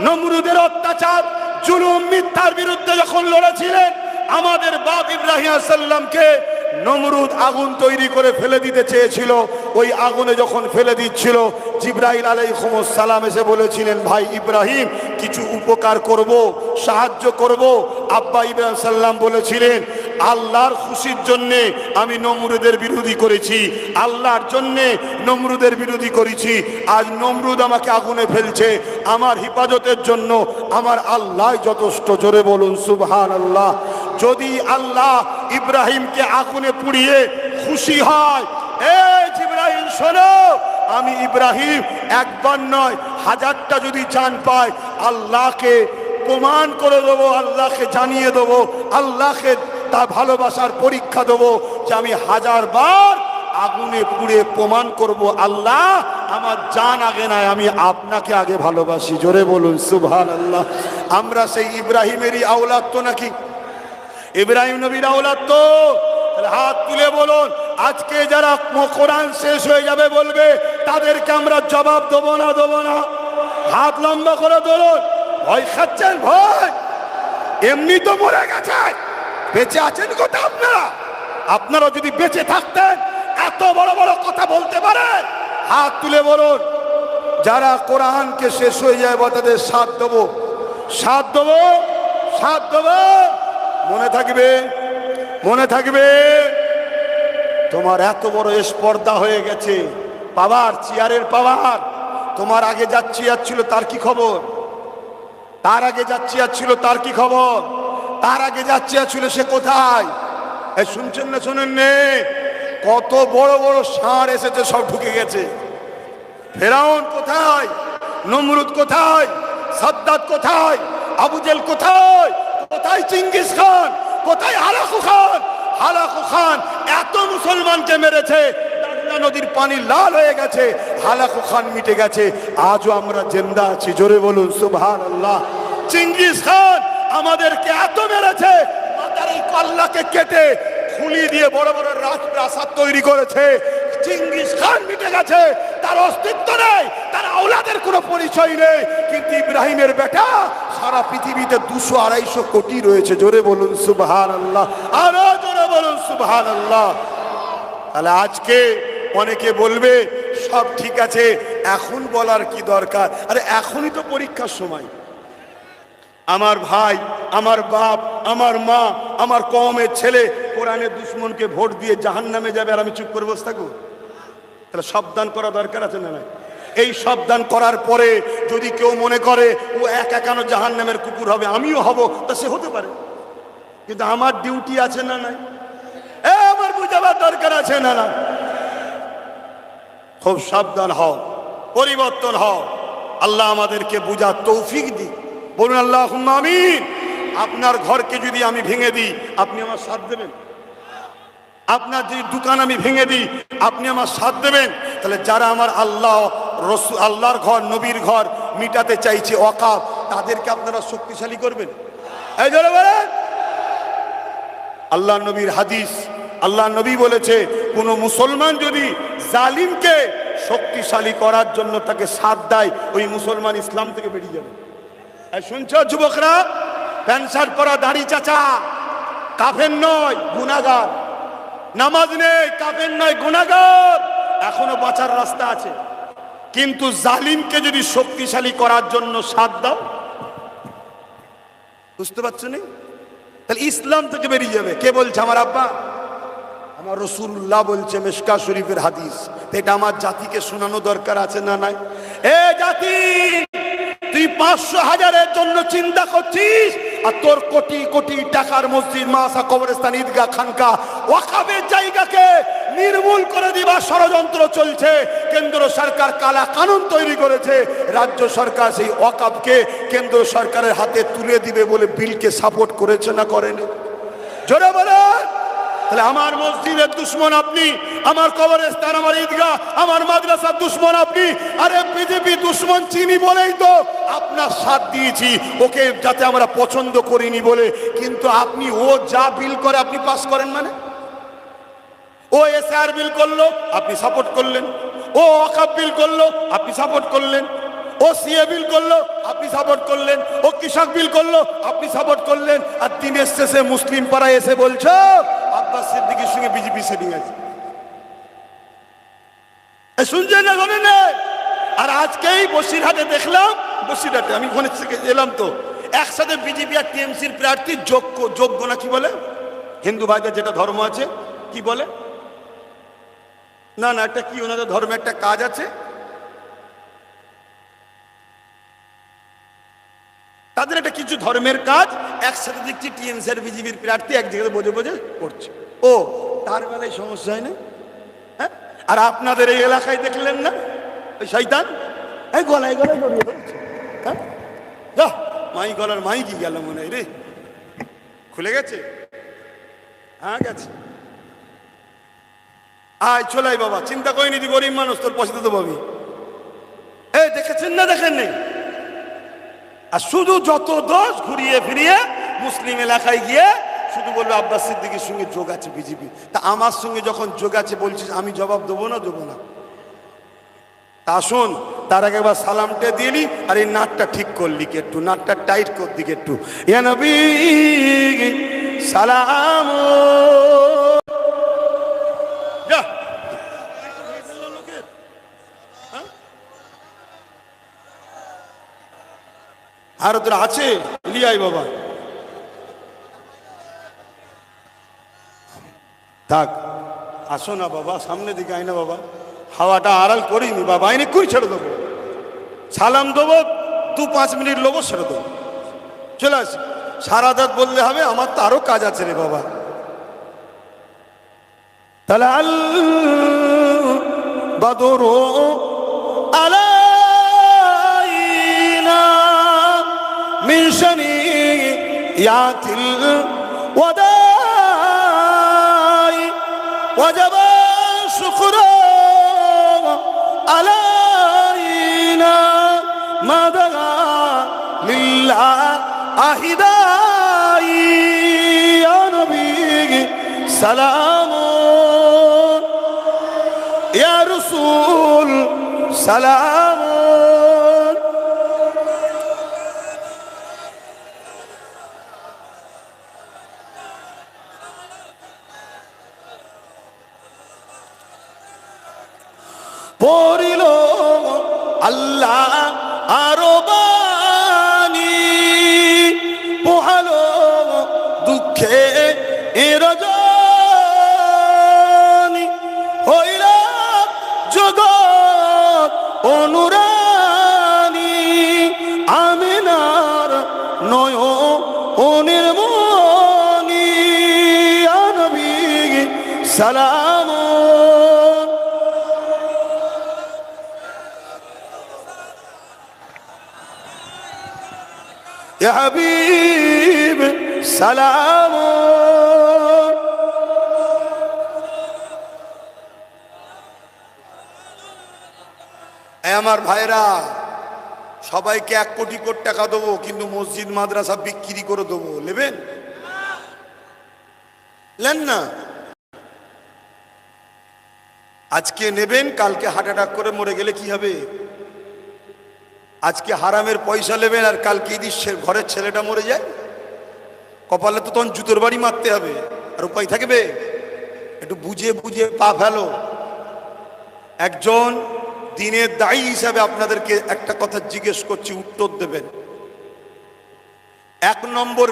নমরুদের অত্যাচার, জুলুম, মিথ্যার বিরুদ্ধে যখন লড়েছিলেন, আমাদের বাপ ইব্রাহিম আলাইহিস সালামকে নমরুদ আগুন তৈরি করে ফেলে দিতে চেয়েছিল। ওই আগুনে যখন ফেলে দিচ্ছিল, জিবরাইল আলাইহিস সালাম এসে বলেছিলেন, ভাই ইব্রাহিম, কিছু উপকার করব, সাহায্য করব। আব্বা ইব্রাহিম সাল্লাম বলেছিলেন, আল্লাহর খুশির জন্যে আমি নমরুদের বিরোধী করেছি, আল্লাহর জন্যে নমরুদের বিরোধী করেছি। আজ নমরুদ আমাকে আগুনে ফেলছে, আমার হেফাজতের জন্য আমার আল্লাহ যথেষ্ট। জোরে বলুন সুবহানাল্লাহ। যদি আল্লাহ ইব্রাহিমকে আগুনে পুড়িয়ে খুশি হয়, ইব্রাহিম শোনো, আমি ইব্রাহিম একবার নয় হাজারটা যদি চান পাই, আল্লাহকে প্রমাণ করে দেবো, আল্লাহকে জানিয়ে দেবো, আল্লাহকে তার ভালোবাসার পরীক্ষা দেবো যে আমি হাজারবার আগুনে পুড়ে প্রমাণ করব, আল্লাহ আমার জান আগে নাই, আমি আপনাকে আগে ভালোবাসি। জোরে বলুন সুবহানাল্লাহ। আমরা সেই ইব্রাহিমেরই আওলাদ তো নাকি? ইব্রাহিম নবীর আওলাদ তো। হাত তুলে বলুন, আজকে যারা কোরআন শেষ হয়ে যাবে বলবে, তাদেরকে আমরা জবাব দেবো না, দেবো না? হাত লম্বা করে ধরুন। ভয় খাচ্ছেন? ভয়? এমনি তো মরে গেছে, বেঁচে আছেন কোথা আপনারা? আপনারা যদি বেঁচে থাকতেন এত বড় বড় কথা বলতে পারেন? হাত তুলে বলুন, যারা কোরআনকে শেষ হয়ে যায় তাদের সাথ দেবো, সাথ দেবো, সাথ দেবো। মনে থাকবে, মনে থাকবে। তোমার এত বড় স্পর্ধা হয়ে গেছে, পাওয়ার, চেয়ারের পাওয়ার। তোমার আগে যার চেয়ার ছিল তার কি খবর? তার আগে যার চেয়ার ছিল তার কি খবর? তার আগে যার চেয়ার ছিল সে কোথায়? শুনছেন না শোনেন নে? কত বড় বড় ষাঁড় এসেছে, সব ঢুকে গেছে। ফেরাউন কোথায়? নমরুদ কোথায়? সাদ্দাত কোথায়? আবু জেল কোথায়? কোথায় চিঙ্গিস খান? কোথায় হালাকু খান? হালাকু খান এত মুসলমানকে মেরেছে, দাজলা নদীর পানি লাল হয়ে গেছে, হালাকু খান মিটে গেছে, আজও আমরা জিন্দা আছি। জোরে বলুন সুবহানাল্লাহ। চিঙ্গিস খান আমাদেরকে এত মেরেছে, মাথার এই কল্লাকে কেটে খুলি দিয়ে বড় বড় রাজপ্রাসাদ তৈরি করেছে। চিঙ্গিস খান মিটে গেছে, তার অস্তিত্ব নেই, তার আওলাদের কোনো পরিচয় নেই। কিন্তু ইব্রাহিমের বেটা সারা পৃথিবীতে 200-250 কোটি রয়েছে। জোরে বলুন সুবহানাল্লাহ, আরো জোরে বলুন সুবহানাল্লাহ। তাহলে আজকে অনেকে বলবে সব ঠিক আছে, এখন বলার কি দরকার? আরে এখনই তো পরীক্ষার সময়। আমার ভাই, আমার বাপ, আমার মা, আমার কওমের ছেলে কোরআনের দুশ্মনকে ভোট দিয়ে জাহান্নামে যাবে, আর আমি চুপ করে বসে থাকবো? তাহলে সাবধান করা দরকার আছে না? এই সাবধান করার পরে যদি কেউ মনে করে ও একানো জাহান্নামের কুকুর হবে, আমিও হব, তা সে হতে পারে। কিন্তু আমার ডিউটি আছে না নাই? আমার বুঝাবার দরকার আছে না না? খুব সাবধান হও, পরিবর্তন হও। আল্লাহ আমাদেরকে বুঝার তৌফিক দিক। বলুন আল্লাহুম্মা আমিন। আপনার ঘরকে যদি আমি ভেঙে দিই, আপনি আমার সাথ দেবেন? আপনার যদি দোকান আমি ভেঙে দিই, আপনি আমার সাথ দেবেন? তাহলে যারা আমার আল্লাহ রসুল, আল্লাহর ঘর, নবীর ঘর মিটাতে চাইছে ওয়াকাফ, তাদেরকে আপনারা শক্তিশালী করবেন? এই ধরে বলেন। আল্লাহ নবীর হাদিস, আল্লাহ নবী বলেছে, কোন মুসলমান যদি জালিমকে শক্তিশালী করার জন্য তাকে সাথ দেয়, ওই মুসলমান ইসলাম থেকে বেরিয়ে যাবে। শুনছো যুবকরা? প্যান্ট শার্ট পরা দাড়ি চাচা কাফের নয়, গুনাহগার। নামাজ নেই, কাফের নয়, গুনাহগার। এখনো বাঁচার রাস্তা আছে। কিন্তু জালিমকে যদি শক্তিশালী করার জন্য সাথ দাও, বুঝতে পারছো না? তাহলে ইসলাম থেকে বেরিয়ে যাবে। কে বলছে? আমার আব্বা, আমার রাসূলুল্লাহ বলছে, মিশকাত শরীফের হাদিস। এটা আমার জাতিকে শোনানো দরকার আছে না নাই? এ জাতি, তুই 500,000-এর জন্য চিন্তা করছিস, আর তোর কোটি কোটি টাকার মসজিদ, মাদ্রাসা, কবরস্থান, ঈদগাহ, খানকা, ওয়াকফের জায়গাকে নির্মূল করে দিবার ষড়যন্ত্র চলছে। কেন্দ্র সরকার কালা কানুন তৈরি করেছে। রাজ্য সরকার সেই ওয়াকফকে কেন্দ্র সরকারের হাতে তুলে দিবে বলে বিলকে সাপোর্ট করেছে না করেনি? জোরে বলেন। তাহলে আমার মসজিদের দুশ্মন আপনি, আমার কবরস্থান, আমার ঈদগাহ, আমার মাদ্রাসার দুশ্মন আপনি। আরে বিজেপি দুশ্মন চিনি বলেই তো আপনার সাথ দিয়েছি, ওকে যাতে আমরা পছন্দ করিনি বলে। কিন্তু আপনি, ও যা বিল করে আপনি পাস করেন, মানে ও এসআর বিল করলো, আপনি সাপোর্ট করলেন। ও ওয়াকফ বিল করলো, আপনি সাপোর্ট করলেন। ও সিএ বিল করলো, আপনি সাপোর্ট করলেন। ও কৃষক বিল করলো, আপনি সাপোর্ট করলেন। আর দিনের শেষে মুসলিম পাড়ায় এসে বলছো আব্বাস সিদ্দিকীর সঙ্গে বিজেপি সেটিং আছে। শুনছেন না, শোনেন না? আর আজকেই বসিরহাটে দেখলাম, বসিরহাটে আমি ওখানে থেকে এলাম, তো একসাথে বিজেপি আর টিএমসির প্রার্থী যোগ্য না কি বলে, হিন্দু ভাইদের যেটা ধর্ম আছে, কি বলে না না, একটা কি ওনাদের ধর্মে একটা কাজ আছে, তাদের একটা কিছু ধর্মের কাজ একসাথে দেখছি টিএমসি আর বিজেপির প্রার্থী এক জায়গায় বোঝে বোঝে করছে। ও তার বেলায় সমস্যা হয় না? হ্যাঁ, আর আপনাদের এই এলাকায় দেখলেন না ওই শয়তান এই গলায় গলায় জড়িয়ে ধরছে। হ্যাঁ, যা মাই গলার মাই কি গেল মনে হয় রে, খুলে গেছে। হ্যাঁ গেছে। আয় চলাই বাবা, চিন্তা করিনি, তুই গরিব মানুষ, তোর পয়সা তো পাবি। এই দেখেছেন না, দেখেন নেই? আর শুধু যত দোষ ঘুরিয়ে ফিরিয়ে মুসলিম এলাকায় গিয়ে শুধু বলবে আব্বাস সিদ্দিকীর সঙ্গে যোগ আছে বিজেপি। তা আমার সঙ্গে যখন যোগ আছে বলছিস, আমি জবাব দেবো না? দেবো না। তা আসুন, তার আগে একবার সালামটা দিয়ে নি, আর এই নাটটা ঠিক করলি কে, একটু নাটটা টাইট কর দিকে একটু। ইয়া নবী সালাম। আর ওদের আছে লিয়াই বাবা, থাক, আসো না বাবা, সামনে দিকে আয় না বাবা, হাওয়াটা আড়াল করিনি বাবা, আইনে কুই ছেড়ে দেবো, সালাম দেবো, 2-5 মিনিট লোবো, ছেড়ে দেবো, চলে আসি। সারা রাত বললে হবে? আমার তো আরো কাজ আছে রে বাবা। তাহলে আল বাদরু আলাইনা মিন শানিয়াতিল ওয়াদাই ওয়াজাবা শুকরু আলাইনা মাদা লিল্লাহ আহিদাই ইয়া নবী সালাম ইয়া রাসূল সালাম। পড়িল আল্লাহ আরো বাণী, পোহালো দুঃখে রজনী, হইল জগৎ অনুরানী, আমিনার নয়নের মণি, সালাম ইয়া হাবিব সালাম। আমার ভাইরা, সবাইকে 1 কোটি টাকা দেবো, কিন্তু মসজিদ মাদ্রাসা বিক্রি করে দেবো, নেবেন? নেন না? আজকে নেবেন, কালকে হার্ট অ্যাটাক করে মরে গেলে কি হবে? আজকে হারামের পয়সা নেবেন আর কালকে যদি ঘরের ছেলেটা মরে যায়, কপালে তো তখন জুতোর বাড়ি মারতে হবে, আর উপায় থাকবে? একটু বুঝে বুঝে পা ফেলো। একজন দিনের দায়ী হিসাবে আপনাদেরকে একটা কথা জিজ্ঞেস করছি, উত্তর দেবেন। 1 নম্বর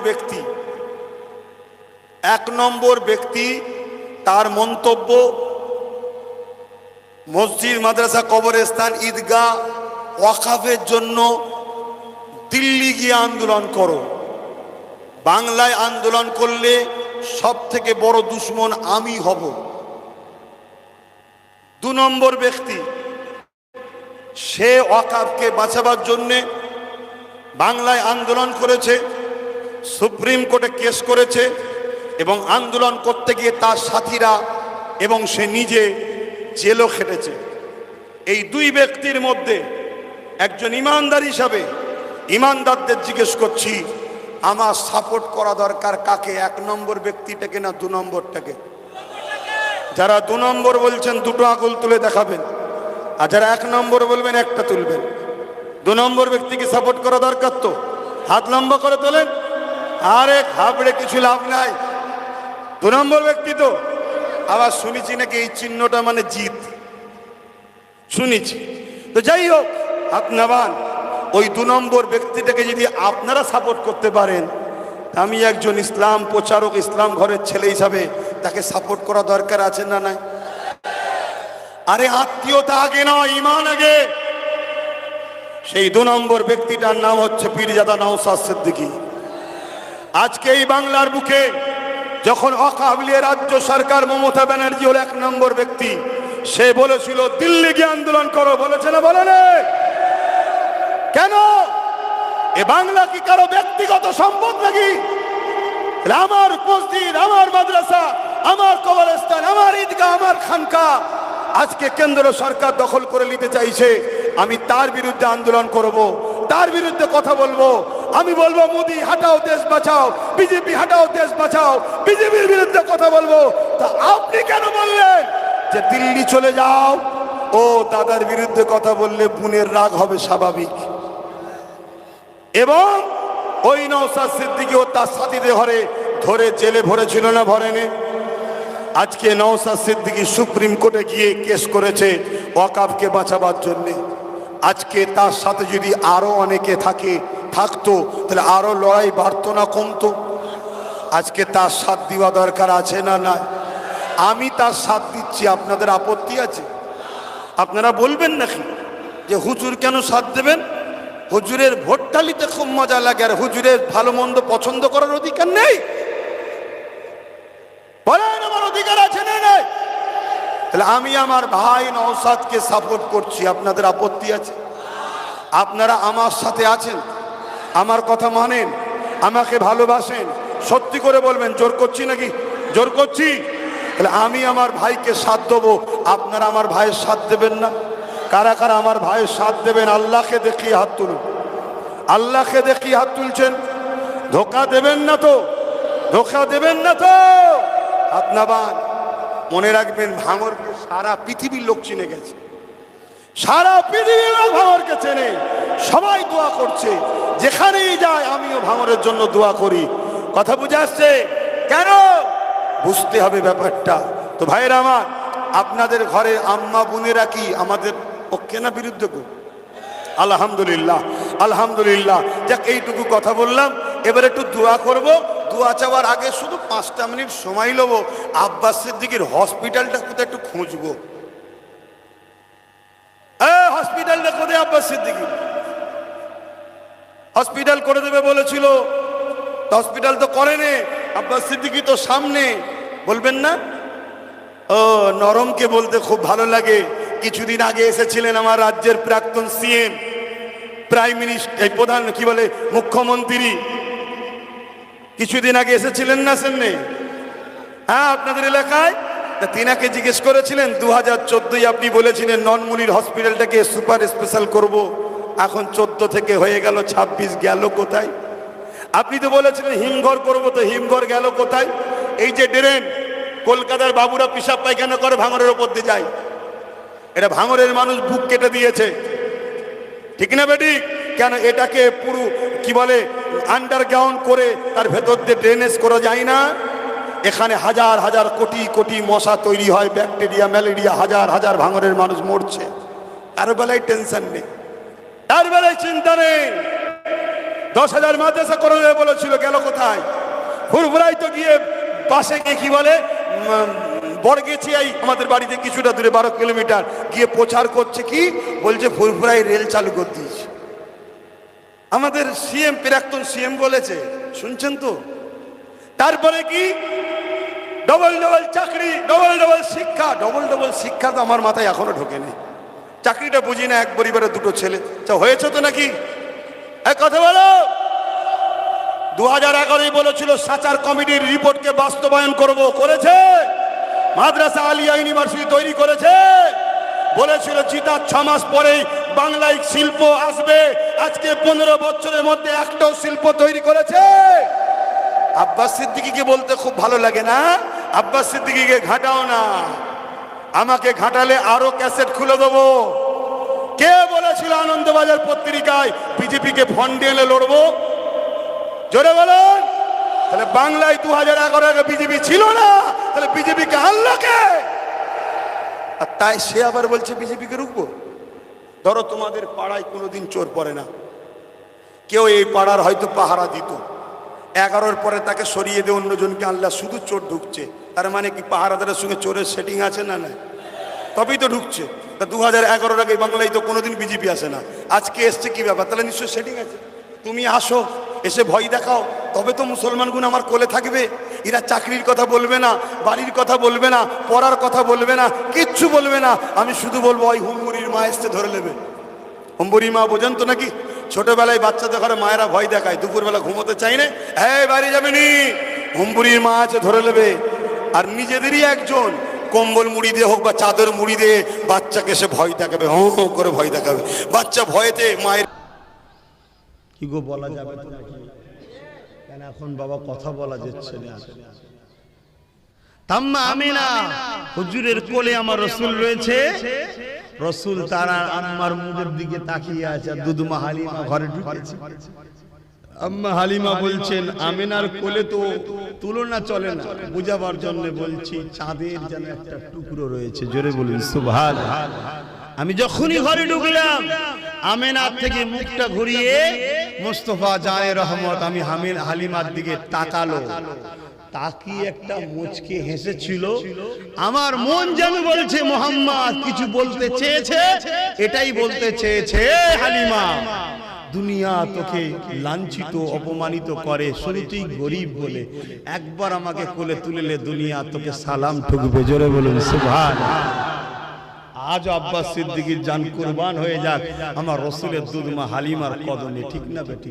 ব্যক্তি তার মন্তব্য, মসজিদ মাদ্রাসা কবরস্থান ঈদগাহ ওয়াকাফের জন্য দিল্লি গিয়ে আন্দোলন করো, বাংলায় আন্দোলন করলে সব থেকে বড় দুশ্মন আমি হব। 2 নম্বর ব্যক্তি, সে ওয়াকাফকে বাঁচাবার জন্যে বাংলায় আন্দোলন করেছে, সুপ্রিম কোর্টে কেস করেছে, এবং আন্দোলন করতে গিয়ে তার সাথীরা এবং সে নিজে জেলও খেটেছে। এই 2 ব্যক্তির মধ্যে একজন ইমানদার হিসাবে ইমানদারদের জিজ্ঞেস করছি, আমার সাপোর্ট করা দরকার কাকে? 1 নম্বর ব্যক্তিটাকে না 2 নম্বরটাকে? যারা 2 নম্বর বলছেন 2টো আঙুল তুলে দেখাবেন, আর যারা 1 নম্বর বলবেন 1টা তুলবেন। 2 নম্বর ব্যক্তিকে সাপোর্ট করা দরকার তো, হাত লম্বা করে তোলেন। আরে ঘাবড়ে কিছু লাভ নাই, 2 নম্বর ব্যক্তি তো। আবার শুনেছি নাকি এই চিহ্নটা মানে জিত, শুনেছি তো। যাই হোক, হাত নামান। ওই 2 নম্বর ব্যক্তিটাকে যদি আপনারা সাপোর্ট করতে পারেন, আমি একজন ইসলাম প্রচারক, ইসলাম ঘরের ছেলে হিসাবে তাকে সাপোর্ট করা দরকার আছে না নাই? আরে আত্মীয়তা আগে নয়, ইমান আগে। সেই 2 নম্বর ব্যক্তিটার নাম হচ্ছে পীরজাদা নওশাদ সিদ্দিকী। আজকে এই বাংলার বুকে যখন ওয়াকফ নিয়ে রাজ্য সরকার মমতা ব্যানার্জি হল 1 নম্বর ব্যক্তি, সে বলেছিল দিল্লি গিয়ে আন্দোলন করো, বলেছে না বলে? কেন? এ বাংলা কি কারো ব্যক্তিগত সম্পদ নাকি? আমার মসজিদ, আমার মাদ্রাসা, আমার কবরস্থান, আমার ঈদগাহ, আমার খানকা আজকে কেন্দ্র সরকার দখল করে নিতে চাইছে। আমি তার বিরুদ্ধে আন্দোলন করব, তার বিরুদ্ধে কথা বলবো। আমি বলবো মোদি হাটাও দেশ বাঁচাও, বিজেপি হাটাও দেশ বাঁচাও, বিজেপির বিরুদ্ধে কথা বলবো। তা আপনি কেন বললেন যে দিল্লি চলে যাও? ও দাদার বিরুদ্ধে কথা বললে বোনের রাগ হবে স্বাভাবিক। এবং ওই নওশাদ সিদ্দিকী ও তার সাথীদের ধরে জেলে ভরেছিল না ভরেনি? আজকে নওশাদ সিদ্দিকী সুপ্রিম কোর্টে গিয়ে কেস করেছে ওয়াকফকে বাঁচাবার জন্য। আজকে তার সাথে যদি আরো অনেকে থাকতো, তাহলে আরো লড়াই বাড়তো না, কমতো? আজকে তার সাথ দেওয়া দরকার আছে না না? আমি তার সাথ দিচ্ছি, আপনাদের আপত্তি আছে? আপনারা বলবেন নাকি যে হুজুর কেন সাথ দেবেন? হুজুরের ভোট টালিতে খুব মজা লাগে, আর হুজুরের ভালো মন্দ পছন্দ করার অধিকার নেই? বলেন আমার অধিকার আছে না নাই? তাহলে আমি আমার ভাই নওশাদকে সাপোর্ট করছি, আপনাদের আপত্তি আছে? আপনারা আমার সাথে আছেন, আমার কথা মানেন, আমাকে ভালোবাসেন, সত্যি করে বলবেন জোর করছি নাকি? জোর করছি? তাহলে আমি আমার ভাইকে সাথ দেবো, আপনারা আমার ভাইয়ের সাথ দেবেন না? কারা কারা আমার ভাইয়ের সাথ দেবেন? আল্লাহকে দেখিয়ে হাত তুলুন। আল্লাহকে দেখিয়ে হাত তুলছেন? ধোকা দেবেন না তো? ধোকা দেবেন না তো? হাত নামান। মনে রাখবেন, ভাঙরকে সারা পৃথিবীর লোক চিনে গেছে, সারা পৃথিবীর লোক ভাঙরকে চেনে, সবাই দোয়া করছে। যেখানেই যায় আমিও ভাঙরের জন্য দোয়া করি। কথা বুঝে আসছে? কেন? বুঝতে হবে ব্যাপারটা। তো ভাইয়েরা আমার, আপনাদের ঘরের আম্মা বোনেরা কি আমাদের পক্ষে না বিরুদ্ধে? আলহামদুলিল্লাহ, আলহামদুলিল্লাহ। যাক, এইটুকু কথা বললাম। এবার একটু দোয়া করব। দোয়া চাওয়ার আগে শুধু 5টা মিনিট সময় নেব। আব্বাস সিদ্দিকীর হসপিটালটা কোথায় একটু খুঁজবো। হসপিটালটা কোথায়? আব্বাস সিদ্দিকী হসপিটাল করে দেবে বলেছিল, হসপিটাল তো করেনি। আব্বাস সিদ্দিকী তো সামনে, বলবেন না? ও নরমকে বলতে খুব ভালো লাগে। কিছুদিন আগে এসেছিলেন আমার রাজ্যের প্রাক্তন সিএম, প্রাইম মিনিস্টার, এই প্রধান কি বলে মুখ্যমন্ত্রী, কিছুদিন আগে এসেছিলেন না সামনে? হ্যাঁ, আপনাদের এলাকায়। তা তিনাকে জিজ্ঞেস করেছিলেন 2014 আপনি বলেছিলেন ননমুনির হসপিটালটাকে সুপার স্পেশাল করব, এখন 14 থেকে হয়ে গেল 26, গেল কোথায়? আপনি তো বলেছিলেন হিমঘর করব, তো হিমঘর গেল কোথায়? এই যে ড্রেন, কলকাতার বাবুরা পিসাব পায়খানা করে ভাঙরের ওপর দিয়ে যায়, এটা ভাঙরের মানুষ বুক কেটে দিয়েছে, ঠিক না বেটি? কেন এটাকে পুরো কি বলে আন্ডারগ্রাউন্ড করে তার ভেতর দিয়ে ড্রেনেজ করা যায় না? এখানে হাজার হাজার কোটি কোটি মশা তৈরি হয়, ব্যাকটেরিয়া, ম্যালেরিয়া, হাজার হাজার ভাঙরের মানুষ মরছে। তার বেলায় টেনশন নেই, তার বেলায় চিন্তা নেই। 10,000 মাদ্রাসা করে বলেছিল, গেল কোথায়? ফুরফুরাই তো গিয়ে পাশে গিয়ে কি বলে বড়গেছিয়াই আমাদের বাড়িতে কিছুটা দূরে 12 কিলোমিটার গিয়ে প্রচার করছে, কি বলছে ফুরফুরাই রেল চালু করে দিয়েছে। আমাদের সিএম, প্রাক্তন সিএম বলেছে, শুনছেন তো? তারপরে কি ডবল ডবল চাকরি, ডবল ডবল শিক্ষা। ডবল ডবল শিক্ষা তো আমার মাথায় এখনো ঢোকেনি, চাকরিটা বুঝি না, এক পরিবারে 2 ছেলে। হয়েছে তো নাকি? এক কথা বলো। 2011 বলেছিল সাচার কমিটির রিপোর্টকে বাস্তবায়ন করব, করেছে। মাদ্রাসা আলিয়া ইউনিভার্সিটি তৈরি করেছে, বলেছিল জিতার 6 মাস পরেই বাংলায় শিল্প আসবে। আজকে 15 বছরের মধ্যে একটাও শিল্প তৈরি করেছে। আব্বাস সিদ্দিকীকে বলতে খুব ভালো লাগে না? আব্বাস সিদ্দিকীকে ঘাটাও না, আমাকে ঘাটালে আরো ক্যাসেট খুলে দেবো। কে বলেছিল আনন্দবাজার পত্রিকায় বিজেপিকে ফন্ডে এনে লড়বো? জোরে বলুন। তাহলে বাংলায় 2011 আগে বিজেপি ছিল না, তাহলে বিজেপিকে আনলো কে? আর তাই সে আবার বলছে বিজেপিকে রুখবো। ধরো তোমাদের পাড়ায় কোনোদিন চোর পড়ে না, কেউ এই পাড়ার হয়তো পাহারা দিত, 11-র পরে তাকে সরিয়ে দিয়ে অন্যজনকে আনলা, শুধু চোর ঢুকছে, তার মানে কি পাহারাদারের সঙ্গে চোরের সেটিং আছে না? না, তবেই তো ঢুকছে। তা 2011 আগে বাংলায় তো কোনোদিন বিজেপি আসে না, আজকে এসছে, কি ব্যাপার? তাহলে নিশ্চয়ই সেটিং আছে। তুমি আসো, এসে ভয় দেখাও, তবে তো মুসলমানগুলো আমার কোলে থাকবে। এরা চাকরির কথা বলবে না, বাড়ির কথা বলবে না, পড়ার কথা বলবে না, কিচ্ছু বলবে না। আমি শুধু বলবো ওই হুম্বুরির মা এসছে, ধরে নেবে। হুম্বুরি মা বোঝেন তো নাকি? ছোটবেলায় বাচ্চাদের ঘরে মায়েরা ভয় দেখায়, দুপুরবেলা ঘুমোতে চাই না, এই বাড়ি যাবে নি, হুম্বুরির মা আছে, ধরে নেবে। আর নিজেদেরই একজন কম্বল মুড়ি দিয়ে হোক বা চাদর মুড়ি দিয়ে বাচ্চাকে সে ভয় দেখাবে, হো হো করে ভয় দেখাবে। বাচ্চা ভয়েতে মায়ের কি গো বলা যাবে তো নাকি? কেন এখন বাবা কথা বলা যাচ্ছে না? তাম্মা আমিনা হুজুরের কোলে আমার রাসূল রয়েছে, রাসূল তারা আম্মার মুখের দিকে তাকিয়ে আছে, দুধমা হালিমা ঘরে ঢুকেছে। আম্মা হালিমা বলছেন আমিনার কোলে তো তুলনা চলে না, বুঝাবার জন্য বলছি চাঁদের যেন একটা টুকরো রয়েছে। জোরে বলুন সুবহানাল্লাহ। আমি যখনই ঘরে ঢুকলাম, আমিনার থেকে মুখটা ঘুরিয়ে মুস্তাফা জানে রহমত আমি হালিমার দিকে তাকালো, তাকিয়ে একটা মুচকে হেসেছিল। আমার মন যেন বলছে মুহাম্মদ কিছু বলতে চেয়েছে, এটাই বলতে চেয়েছে, হালিমা দুনিয়া তোকে লাঞ্ছিত অপমানিত করে, শুরুতেই গরিব বলে, একবার আমাকে কোলে তুলেলে দুনিয়া তোকে সালাম ঠুকবে। জোরে বলুন সুবহানাল্লাহ। আজ আব্বাস সিদ্দিকীর জান কুরবান হয়ে যাক আমার রাসূলের দুধমা হালিমার কদমে, ঠিক না বেটি?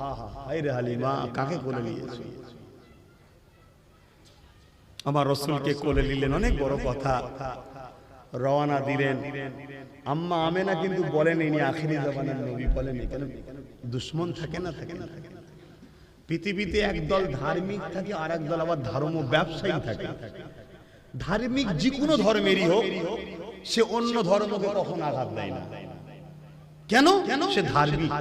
আহা হায় রে হালিমা, কাকে কোলে নিয়েছো? আমার রাসূলকে কোলে নিলেন, অনেক বড় কথা। রওনা দিলেন। আম্মা আমেনা কিন্তু বলেন ইনি আখিরি জামানার নবী, বলেন কেন? দুশমন থাকে না, থাকে না। পৃথিবীতে একদল ধার্মিক থাকে, আর একদল আবার ধর্ম ব্যবসায়ী থাকে। ধার্মিক যে কোনো ধর্মেরই হোক, সে অন্য ধর্মকে কখনো আঘাত দেয় না। কেন? সে ধার্মিক।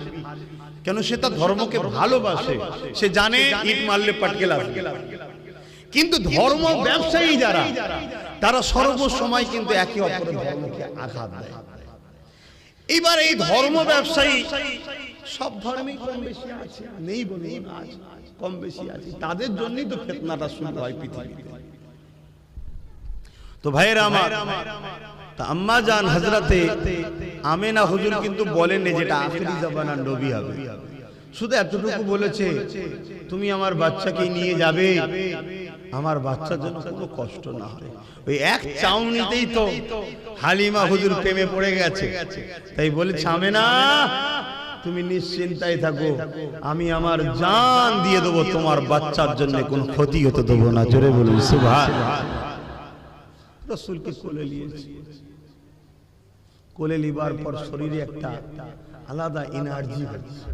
কেন? সে তার ধর্মকে ভালোবাসে, সে জানে ইট মারলে পাটকে লাগবে। কিন্তু ধর্ম ব্যবসায়ী যারা, তারা সর্বসময় কিন্তু একে অপরের ধর্মকে আঘাত দেয়। এবার এই ধর্ম ব্যবসায়ী সব ধর্মেই কম বেশি আছে, নেই বলে আজ কম বেশি আছে, তাদের জন্যই তো ফিতনাটা শুরু হয় পৃথিবীতে। তো ভাইয়েরা আমার, তা আম্মা জান হযরতে আমিনা হুজুর কিন্তু বলেন যেটা আখিরি জামানার নবী হবে। শুধু এতটুকু বলেছে, তুমি আমার বাচ্চাকে নিয়ে যাবে, আমার বাচ্চার জন্য কোনো কষ্ট না হয়। ওই এক চাউনিতেই তো হালিমা হুজুর প্রেমে পড়ে গেছে। তাই বলেছে, আমেনা তুমি নিশ্চিন্তায় থাকো, আমি আমার জান দিয়ে দেবো, তোমার বাচ্চার জন্য কোনো ক্ষতি হতে দেবো না। জোরে বলুন সুবহানাল্লাহ। রাসূলকে কোলে নিয়েছে, কোলে লিবার পর শরীরে একটা আলাদা এনার্জি হচ্ছে।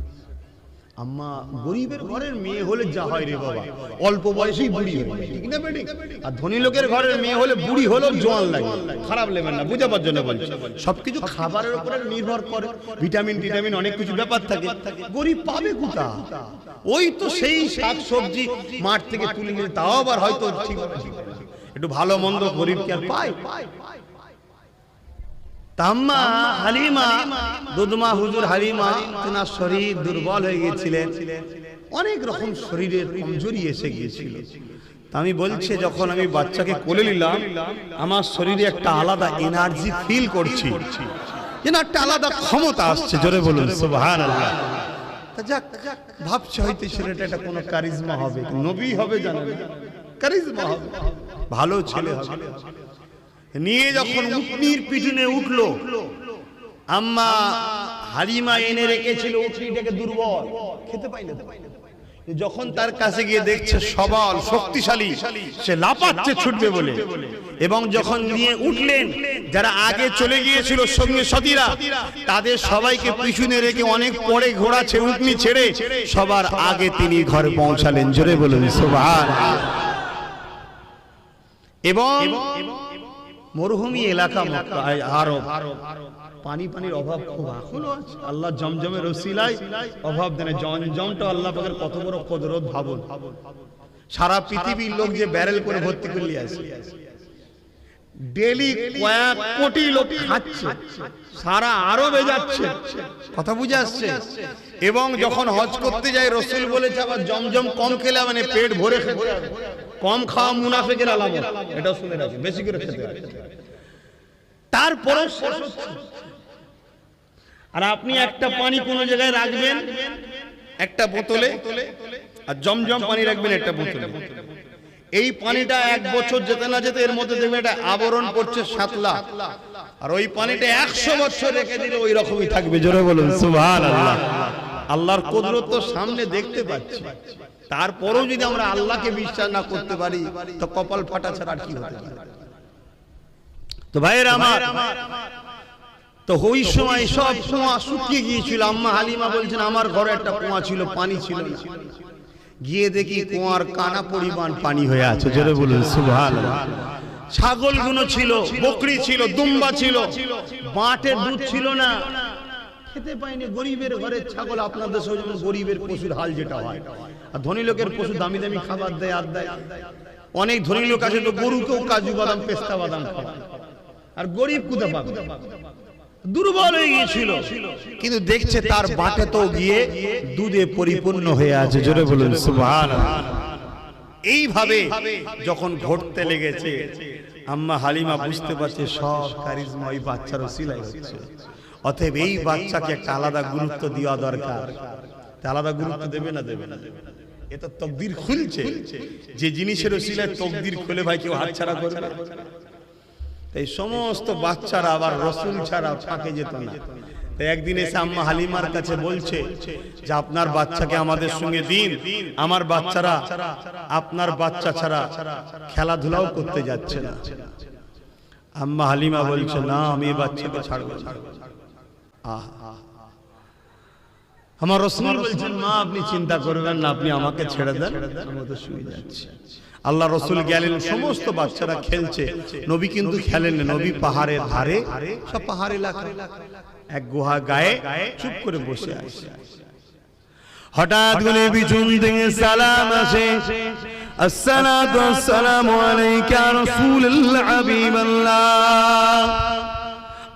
আম্মা গরিবের ঘরের মেয়ে হলে যা হয় রে বাবা, অল্প বয়সেই বুড়ি হয়, ঠিক না বেটি? আর ধনী লোকের ঘরের মেয়ে হলে বুড়ি হলেও জোয়ান লাগে, খারাপ লেবেন না, বুঝাবার জন্য বলছি। সবকিছু খাবারের উপরে নির্ভর করে, ভিটামিন টিটামিন অনেক কিছু ব্যাপার থাকে। গরিব পাবে কোথা? ওই তো সেই শাক সবজি মাঠ থেকে তুলে নিয়ে, তাও আবার হয়তো ঠিক একটু ভালো মন্দ গরিব কি আর পায়? তাম্মা হালিমা দুধমা হুজুর হালিমা তেনার শরীর দুর্বল হয়ে গিয়েছিলেন, অনেক রকম শরীরের কমজোরি এসে গিয়েছিল। আমি বলছি, যখন আমি বাচ্চাকে কোলে নিলাম, আমার শরীরে একটা আলাদা এনার্জি ফিল করছি, যেন একটা আলাদা ক্ষমতা আসছে। জোরে বলুন সুবহানাল্লাহ। যাক, ভাবছি হয়তো ছেলেটা একটা কোনো কারিজমা হবে, নবী হবে, জানেন, কারিজমা হবে, ভালো ছেলে হবে। নিয়ে যখন উটনির পিছনে উঠলো, আম্মা হালিমা এনে রেখেছিল উটনিটাকে, দুর্বল, খেতে পাইলে। যখন তার কাছে গিয়ে দেখছে সবল শক্তিশালী, সে লাফাচ্ছে ছুটবে বলে, এবং যখন নিয়ে উঠলেন, যারা আগে চলে গিয়েছিল সঙ্গে সাথীরা, তাদের সবাইকে পিছনে রেখে অনেক পরে ঘোড়া উটনি ছেড়ে সবার আগে তিনি ঘরে পৌঁছালেন। জোরে বলুন সুবহানাল্লাহ। এবং মরুভূমি এলাকা মক্কা আরব, পানির অভাব খুব এখনো আছে। আল্লাহ জমজমের ওসিলায় অভাব দেন। জমজমটা আল্লাহ পাকের কত বড় কুদরত ভাবুন। সারা পৃথিবীর লোক যে ব্যারেল করে ভর্তি করে নিয়ে আসে, ডেলি কয়েক কোটি লোক খাচ্ছে, সারা আরবে যাচ্ছে, কথা বুঝে আসছে। এবং যখন হজ করতে যায়, রাসূল বলেছে আবার জমজম কম খেলে মানে পেট ভরে খেতে হবে, কম খাওয়া মুনাফিকের আলামত, এটা শুনে রাখেন, বেশি করে খেতে হবে। তারপরে আর আপনি একটা পানি কোন জায়গায় রাখবেন একটা বোতলে, আর জমজম পানি রাখবেন একটা বোতলে। এই পানিটা 1 বছর যেতে না যেতে এর মধ্যে দেখবেন একটা আবরণ পড়ছে সাতলা, আর ওই পানিটা 100 বছর রেখে দিলে ওই রকমই থাকবে। জোরে বলুন সুবহানাল্লাহ। আল্লাহর কুদরত তো সামনে দেখতে পাচ্ছি, তারপরেও যদি আমরা আল্লাহকে বিশ্বাস না করতে পারি, তো কপাল ফাটা ছাড়া আর কি হতে পারে? তো ভাইয়ের আমার, তো ওই সময় সব কুয়া শুকিয়ে গিয়েছিল। আম্মা হালিমা বলছেন, আমার ঘরে একটা কুয়া ছিল, পানি ছিল না। গিয়ে দেখি কুয়ার কানা পরিমাণ পানি হয়ে আছে। জোরে বলুন সুবহানাল্লাহ। ছাগলগুলো ছিল, বকরি ছিল, দুম্বা ছিল, বাটের দুধ ছিল না, খেতে পাইনি। গরিবের ঘরের ছাগল, আপনাদের দেশে যেমন গরিবের পশুর হাল যেটা হয়, আর ধনী লোকের পশু দামি দামি খাবার দেয়, আর দেয়। অনেক ধনী লোক আছে তো গরুকেও কাজু বাদাম পেস্তা বাদাম খাওয়ায়, আর গরিব কোথা পাবে? দুর্বল হয়ে গিয়েছিল, কিন্তু দেখছে তার বাটে তো গিয়ে দুধে পরিপূর্ণ হয়ে আছে। জোরে বলুন সুবহানাল্লাহ। এইভাবে যখন ঘটতে লেগেছে, আম্মা হালিমা বুঝতে পারছে সব কারিজমা ওই বাচ্চার ওসিলায় হচ্ছে। অতএব এই বাচ্চাকে একটা আলাদা গুরুত্ব দেওয়া দরকার। আলাদা গুরুত্ব দেবে না, দেবে না, এটা তকদির খুলছে। যে জিনিসের ওসিলায় তকদির খুলে ভাই কেউ হাতছাড়া করবে? এই সমস্ত বাচ্চারা আবার রাসূল ছাড়া ফাঁকে যেত না। তাই একদিন এসে আম্মা হালিমার কাছে বলছে যে আপনার বাচ্চাকে আমাদের সঙ্গে দিন, আমার বাচ্চারা আপনার বাচ্চা ছাড়া খেলাধুলাও করতে যাচ্ছে না। আম্মা হালিমা বলছে, না, আমি এই বাচ্চাকে ছাড়বো না। আমার রাসূল বলছেন, মা আপনি চিন্তা করবেন না, আপনি আমাকে ছেড়ে দেন, আমি তো শুয়ে যাচ্ছি। আল্লাহ রাসূল গেলেন, সমস্ত বাচ্চারা খেলছে, নবী কিন্তু খেলেন না। নবী পাহাড়ের ধারে, সব পাহাড় এলাকা, এক গুহা গায়ে চুপ করে বসে আছে। হঠাৎ করে পিছন থেকে সালাম আসে, আসসালাতু ওয়াসসালামু আলাইকা রাসূলুল্লাহ হাবিবাল্লাহ।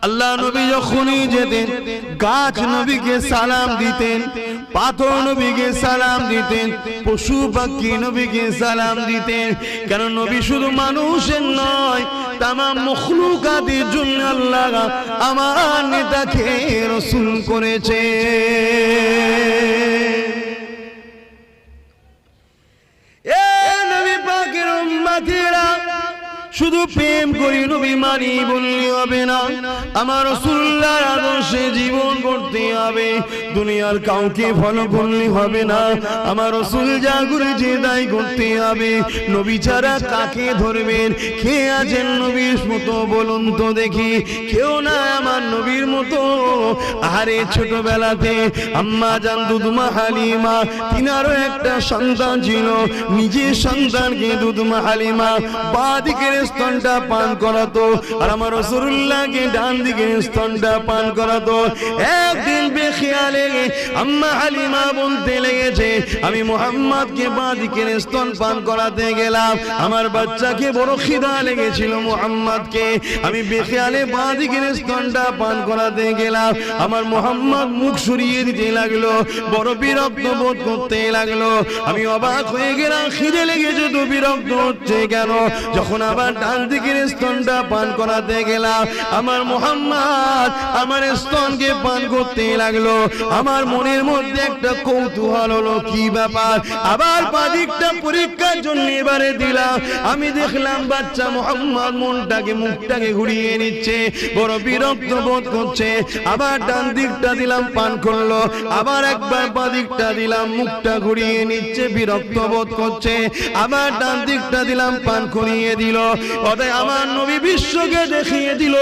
আল্লাহ নবী যখনই যেতেন, গাছ নবীকে সালাম দিতেন, পাথর নবীকে সালাম দিতেন, পশু পাখি নবীকে সালাম দিতেন। কেন নবী শুধু মানুষের নয়, তামাম মখলুকাতের জন্য আল্লাহ আমার নেতাকে রাসূল করেছে। যুবকেরা শুধু প্রেম করি নবী মানি বললে হবে না, আমার রাসূলুল্লাহর আদর্শে জীবন করতে হবে। দুনিয়ার কাউকে ফলো করলে হবে না, আমার রাসূল যা করেছে তাই করতে হবে। নবী ছাড়া কাকে ধরবেন? কে আছেন নবীর মতো বলুন তো দেখি? কেউ না আমার নবীর মতো। আরে ছোটবেলাতে আম্মা জান দুধমা হালিমা, তিনারও একটা সন্তান ছিল, নিজের সন্তানকে দুধমা হালিমা বাঁ দিকের স্তনটা পান করাতো, আর আমার রাসূলুল্লাহকে ডান দিকের স্তনটা পান করাতো। একদিন বেখেয়ালে আম্মা হালিমা বলতে লেগেছে, আমি মুহাম্মদকে বাঁ দিকের স্তন পান করাতে গেলাম, আমার বাচ্চাকে বড় খিদা লেগেছিল মুহাম্মদকে, আমি বেখেয়ালে বাঁ দিকের স্তনটা পান করাতে গেলাম, আমার মুহাম্মদ মুখ সরিয়ে দিতে লাগলো, বড় বিরক্ত বোধ করতে লাগলো। আমি অবাক হয়ে গেলাম, খিদে লেগেছে তো বিরক্ত হচ্ছে কেন? যখন আবার ডান দিকের স্তনটা পান করাতে গেলাম, আমার মুহাম্মদ আমার স্তনকে পান করতে লাগলো। আমার মনের মধ্যে একটা কৌতূহল হলো, কি ব্যাপার? আবার বাঁ দিকটা পরীক্ষার জন্য এবারে দিলাম, আমি দেখলাম বাচ্চা মুহাম্মদ মুখটাকে ঘুরিয়ে নিচ্ছে, বড় বিরক্ত বোধ করছে। আবার ডান দিকটা দিলাম, পান করলো, আবার একবার বাঁ দিকটা দিলাম, মুখটা ঘুরিয়ে নিচ্ছে, বিরক্ত বোধ করছে। আবার ডান দিকটা দিলাম, পান করিয়ে দিল। ওটাই আমার নবী বিশ্বকে দেখিয়ে দিল,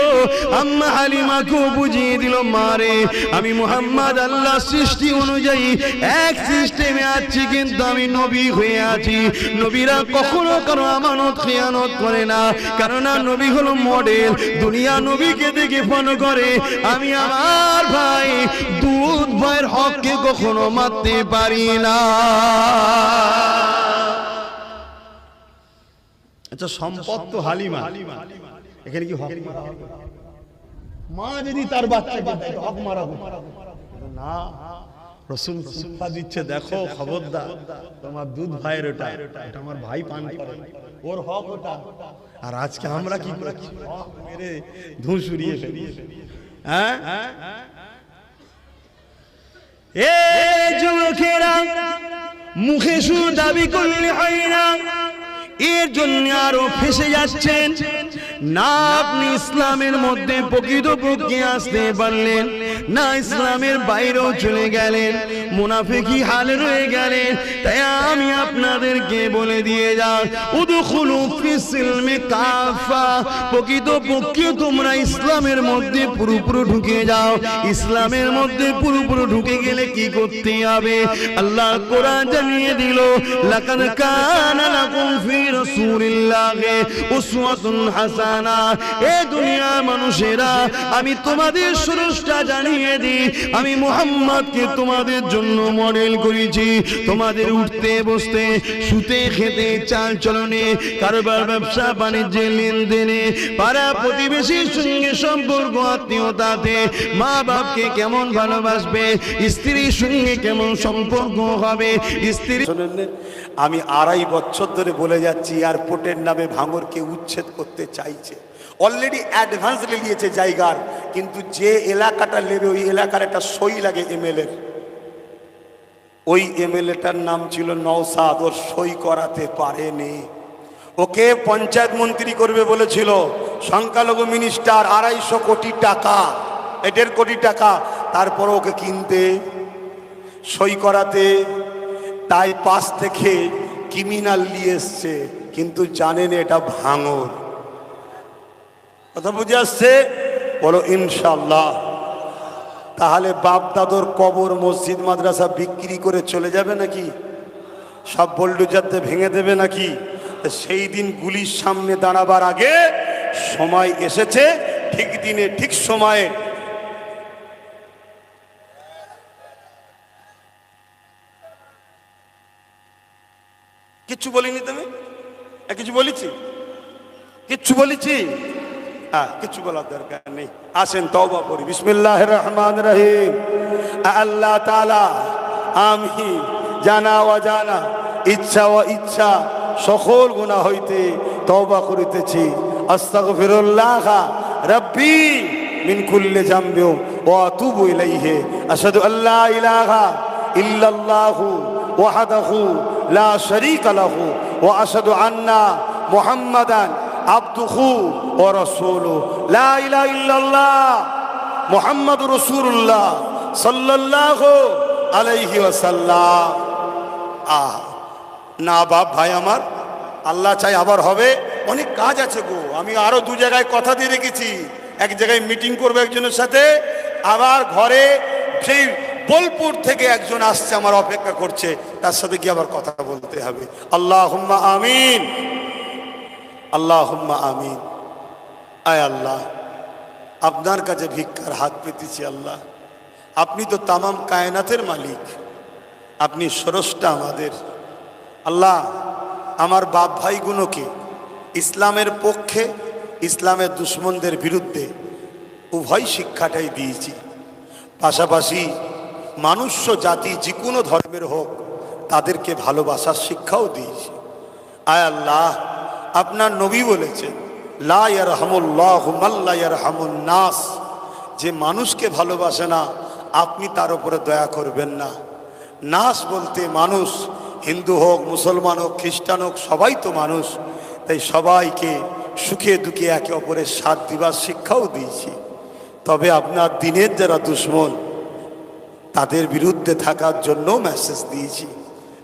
আম্মা হালিমাকেও বুঝিয়ে দিল, মারে আমি মুহাম্মদ আল্লাহ সৃষ্টি অনুযায়ী এক সিস্টেমে আছি, কিন্তু আমি নবী হয়ে আছি। নবীরা কখনো কারো আমানত খেয়ানত করে না, কেননা নবী হলো মডেল, দুনিয়া নবীকে দেখে ফলো করে। আমি আমার ভাই দুধ ভাইয়ের হককে কখনো মারতে পারি না। আচ্ছা, সম্পদ তো হালিমা, এখানে কি হক মারা হবে? মা যদি তার বাচ্চাকে দেখে হক মারা হবে না? রাসূল শিক্ষা দিচ্ছে, দেখো খবরদার, তোমার দুধ ভাইয়ের ওটা, এটা আমার ভাই পান করে, ওর হক ওটা। আর আজকে আমরা কি করছি? হক মেরে ধুঁ সরিয়ে ফেলি। হ্যাঁ, এ যুবকেরা, মুখে শুধু দাবি করলে হয় না, এর জন্য আরো ফেসে যাচ্ছেন না। আপনি ইসলামের মধ্যে প্রকৃতপক্ষে আসতে পারলেন না, ইসলামের বাইরেও চলে গেলেন, মুনাফিকি হালে রয়ে গেলেন। তাই আমি আপনাদেরকে বলে দিয়ে যাই, উদখুলু ফিস সিলমি কাফা, প্রকৃতপক্ষে তোমরা ইসলামের মধ্যে পুরোপুরি ঢুকে যাও। ইসলামের মধ্যে পুরোপুরি ঢুকে গেলে কি করতে হবে? আল্লাহ কোরআন জানিয়ে দিল, লাকাদ কানা লাকুম ফি রাসূলিল্লাহি উসওয়াতুন হাসানা। এ দুনিয়ার মানুষেরা, আমি তোমাদের স্রষ্টা জানিয়ে দিই, আমি মুহাম্মদকে তোমাদের জন্য মডেল করেছি। তোমাদের উঠতে বসতে, শুতে খেতে, চাল চলনে, কারবার ব্যবসা বাণিজ্যে, লেনদেনে, পাড়া প্রতিবেশীর সঙ্গে সম্পর্ক, আত্মীয়তাতে, মা বাপকে কেমন ভালোবাসবে, স্ত্রীর সঙ্গে কেমন সম্পর্ক হবে, স্ত্রী। আমি 2.5 বছর ধরে বলে যাচ্ছি, এয়ারপোর্টের নামে ভাঙরকে উচ্ছেদ করতে চাইছে, অলরেডি অ্যাডভান্স নিয়েছে জায়গার, কিন্তু যে এলাকাটা নেবে ওই এলাকার একটা সই লাগে এমএলএ। ওই এমএলএটার নাম ছিল নওশাদ, ওর সই করাতে পারেনি। ওকে পঞ্চায়েত মন্ত্রী করবে বলেছিল, সংখ্যালঘু মিনিস্টার, 250 কোটি টাকা, 1.5 কোটি টাকা, তারপর ওকে কিনতে, সই করাতে। তাই পাশ থেকে ক্রিমিনাল নিয়ে এসছে, কিন্তু জানেন এটা ভাঙর। কথা বুঝে আসছে? বলো ইনশাআল্লাহ। তাহলে বাপ দাদর কবর, মসজিদ, মাদ্রাসা বিক্রি করে চলে যাবে নাকি? সব বোল্ডোজারতে ভেঙে দেবে নাকি? সেই দিন গুলির সামনে দাঁড়াবার আগে সময় এসেছে, ঠিক দিনে ঠিক সময়ে। কিচ্ছু বলিনি তুমি? কিছু বলেছি? কিচ্ছু বলেছি? হ্যাঁ, কিছু বলার দরকার নেই। আসেন তওবা করি। বিসমিল্লাহির রহমানির রহিম। আল্লাহ তাআলা, আমি জানা অজানা, ইচ্ছা ও ইচ্ছা সকল গুনাহ হইতে তওবা করিতেছি। আস্তাগফিরুল্লাহ রাব্বি মিন কুল্লি যামবি ওয়া আতুবু ইলাইহি। আশহাদু আল্লা ইলাহা ইল্লাল্লাহু ওয়াহদাহু লা শারীকা লাহু ওয়া আশহাদু আন্না মুহাম্মাদান আবদুহু ওয়া রাসূলুহু লা ইলাহা ইল্লাল্লাহ মুহাম্মাদুর রাসূলুল্লাহ সাল্লাল্লাহু আলাইহি ওয়াসাল্লাম। না বাপ ভাই আমার, আল্লাহ চাই আবার হবে। অনেক কাজ আছে গো, আমি আরো দু জায়গায় কথা দিয়ে রেখেছি। এক জায়গায় মিটিং করবো একজনের সাথে, আবার ঘরে সেই বোলপুর থেকে একজন আসছে আমার অপেক্ষা করছে, তার সাথে কি আবার কথা বলতে হবে। আল্লাহুম্মা আমিন, আল্লাহুম্মা আমিন। আয় আল্লাহ, আপনার কাছে ভিক্ষার হাত পেতেছি আল্লাহ। আপনি তো তামাম কায়নাতের মালিক, আপনি স্রষ্টা আমাদের। আল্লাহ, আমার বাপ ভাইগুলোকে ইসলামের পক্ষে, ইসলামের দুশ্মনদের বিরুদ্ধে উভয় শিক্ষাটাই দিয়েছি। পাশাপাশি মানুষ্য জাতি যে কোনো ধর্মের হোক তাদেরকে ভালোবাসার শিক্ষাও দিয়েছি। আয় আল্লাহ, আপনার নবী বলেছেন লা ইয়ারহামুল্লাহু মান লা ইয়ারহামুন নাস, যে মানুষকে ভালোবাসে না আপনি তার উপরে দয়া করবেন না। নাস বলতে মানুষ, হিন্দু হোক, মুসলমান হোক, খ্রিস্টান হোক, সবাই তো মানুষ। তাই সবাইকে সুখে দুঃখে একে অপরের সাথ দিবার শিক্ষাও দিয়েছি। তবে আপনার দিনের যারা দুশ্মন তাদের বিরুদ্ধে থাকার জন্য মেসেজ দিয়েছি।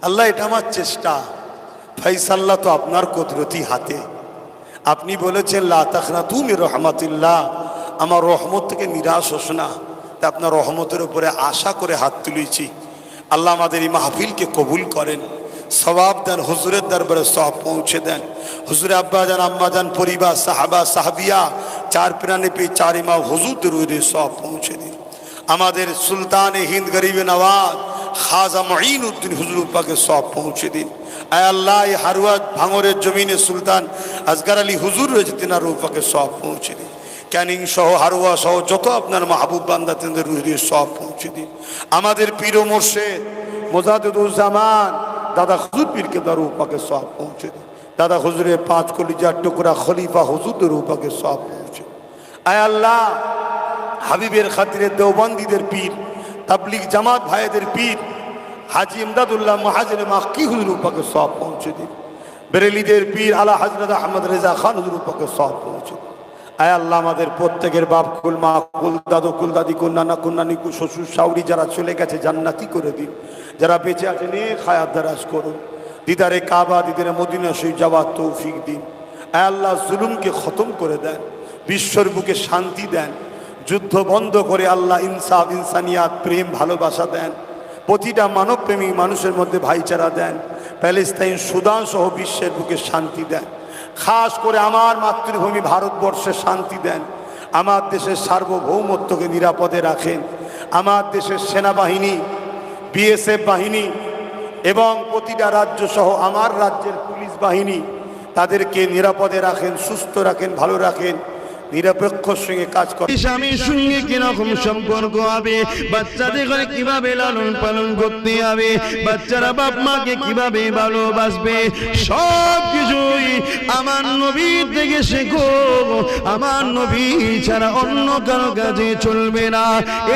আল্লাহ, এটা আমার চেষ্টা, ফাইসাল্লাহ তো আপনার কুদরতি হাতে। আপনি বলেছেন লা তাকনাতু মির রাহমাতিল্লাহ, আমার রহমত থেকে নিরাশ হোস না। তা আপনার রহমতের উপরে আশা করে হাত তুলেছি। আল্লাহ আমাদের এই মাহফিলকে কবুল করেন, সওয়াব দেন, হুজুরের দরবারে সওয়াব পৌঁছে দেন। হুজুরে আব্বা জান, আম্মা জান, পরিবার, সাহাবা সাহাবিয়া, চার প্রাণে পে চার ইমাম হুজুরদের রুহে সওয়াব পৌঁছে দিন। আমাদের সুলতান হিন্দ গরিব নওয়াজ খাজা মুঈনুদ্দিন হুজুর পাকে সওয়াব পৌঁছে দিন। আয় আল্লাহ, এই হারুয়া ভাঙরের জমিনে সুলতান আসগার আলী হুজুর রয়েছে, তিনার রূহ পাকে সওয়াব পৌঁছে দিন। ক্যানিং সহ, হারুয়া সহ যত আপনার মাহবুব বান্দা তাদের রুহে সওয়াব পৌঁছে দিন। আমাদের পীর ও মুর্শিদ মুজাদ্দিদুজ্জামান দাদা হুজুর পীরকে রূহ পাকে সওয়াব পৌঁছে দিন। দাদা হুজুরের 5 কলিজার টুকরা খলিফা হুজুরদের রূহ পাকে সওয়াব পৌঁছে দিন। আয় আল্লাহ, হাবিবের খাতিরে দেওবন্দীদের পীর, তাবলিগ জামাত ভাইদের পীর হাজি ইমদাদুল্লাহ মুহাজির মাক্কি হুজুর পাকে সওয়াব পৌঁছে দিন। বেরেলিদের পীর আলা হযরত আহমদ রেজা খান হুজুর পাকে সওয়াব পৌঁছে দিন। আয় আল্লাহ, আমাদের প্রত্যেকের বাপ কুল, মা কুল, দাদু কুল, দাদি কুল, নানা কুল, নানি কুল, শ্বশুর শাউরি যারা চলে গেছে জান্নাতি করে দিন। যারা বেঁচে আছে নেক হায়াত দারাজ করুন। দিদারে কাবা, দিদারে মদিনা শরীফ যাওয়ার তৌফিক দিন। আয় আল্লাহ, জুলুমকে খতম করে দেন, বিশ্বর বুকে শান্তি দেন, যুদ্ধ বন্ধ করে আল্লাহ ইনসাফ, ইনসানিয়াত, প্রেম, ভালোবাসা দেন। প্রতিটা মানবপ্রেমী মানুষের মধ্যে ভাইচারা দেন। প্যালেস্তাইন, সুদান সহ বিশ্বের বুকে শান্তি দেন। খাস করে আমার মাতৃভূমি ভারতবর্ষে শান্তি দেন। আমার দেশের সার্বভৌমত্বকে নিরাপদে রাখেন। আমার দেশের সেনাবাহিনী, বিএসএফ বাহিনী এবং প্রতিটা রাজ্য সহ আমার রাজ্যের পুলিশ বাহিনী, তাদেরকে নিরাপদে রাখেন, সুস্থ রাখেন, ভালো রাখেন, নিরপেক্ষ সঙ্গে কাজ করে। স্বামীর সঙ্গে কিরকম সম্পর্ক হবে, বাচ্চাদের ঘরে কিভাবে লালন পালন করতে হবে, বাচ্চারা বাপ মাকে কিভাবে ভালোবাসবে, সব কিছুই আমার নবীর থেকে শেখো। আমার নবী ছাড়া অন্য কারো কাছে চলবে না।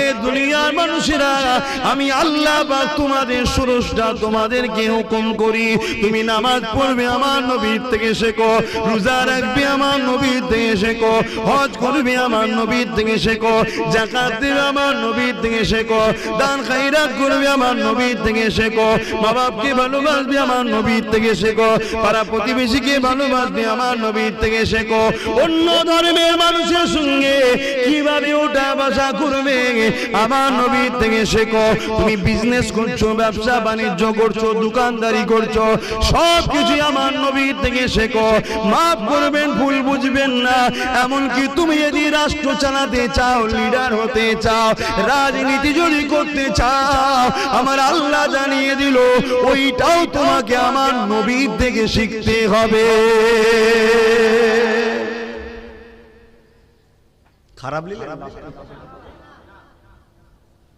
এ দুনিয়ার মানুষেরা, আমি আল্লাহ পাক তোমাদের স্রষ্টা, তোমাদেরকে হুকুম করি তুমি নামাজ পড়বে আমার নবীর থেকে শেখো, রোজা রাখবে আমার নবীর থেকে শেখো, হজ করবে আমার নবীর থেকে শেখো, যাকাত দেবে আমার নবীর থেকে শেখো, দান খায়রাত করবে আমার নবীর থেকে শেখো, মা বাপকে ভালোবাসবে আমার নবীর থেকে শেখো, পাড়া প্রতিবেশীকে ভালোবাসবে আমার নবীর থেকে শেখো। অন্য ধর্মের মানুষের সঙ্গে কিভাবে ওঠা বসা করবে আমার নবীর থেকে শেখো। তুমি বিজনেস করছো, ব্যবসা বাণিজ্য করছো, দোকানদারি করছো, সব কিছু আমার নবীর থেকে শেখো। মাফ করবেন, ভুল বুঝবেন না। এমনকি তুমি যদি রাষ্ট্র চালাতে চাও, লিডার হতে চাও, রাজনীতি যদি করতে চাও, আমার আল্লাহ জানিয়ে দিল ওইটাও তোমাকে আমার নবীর থেকে শিখতে হবে। খারাপ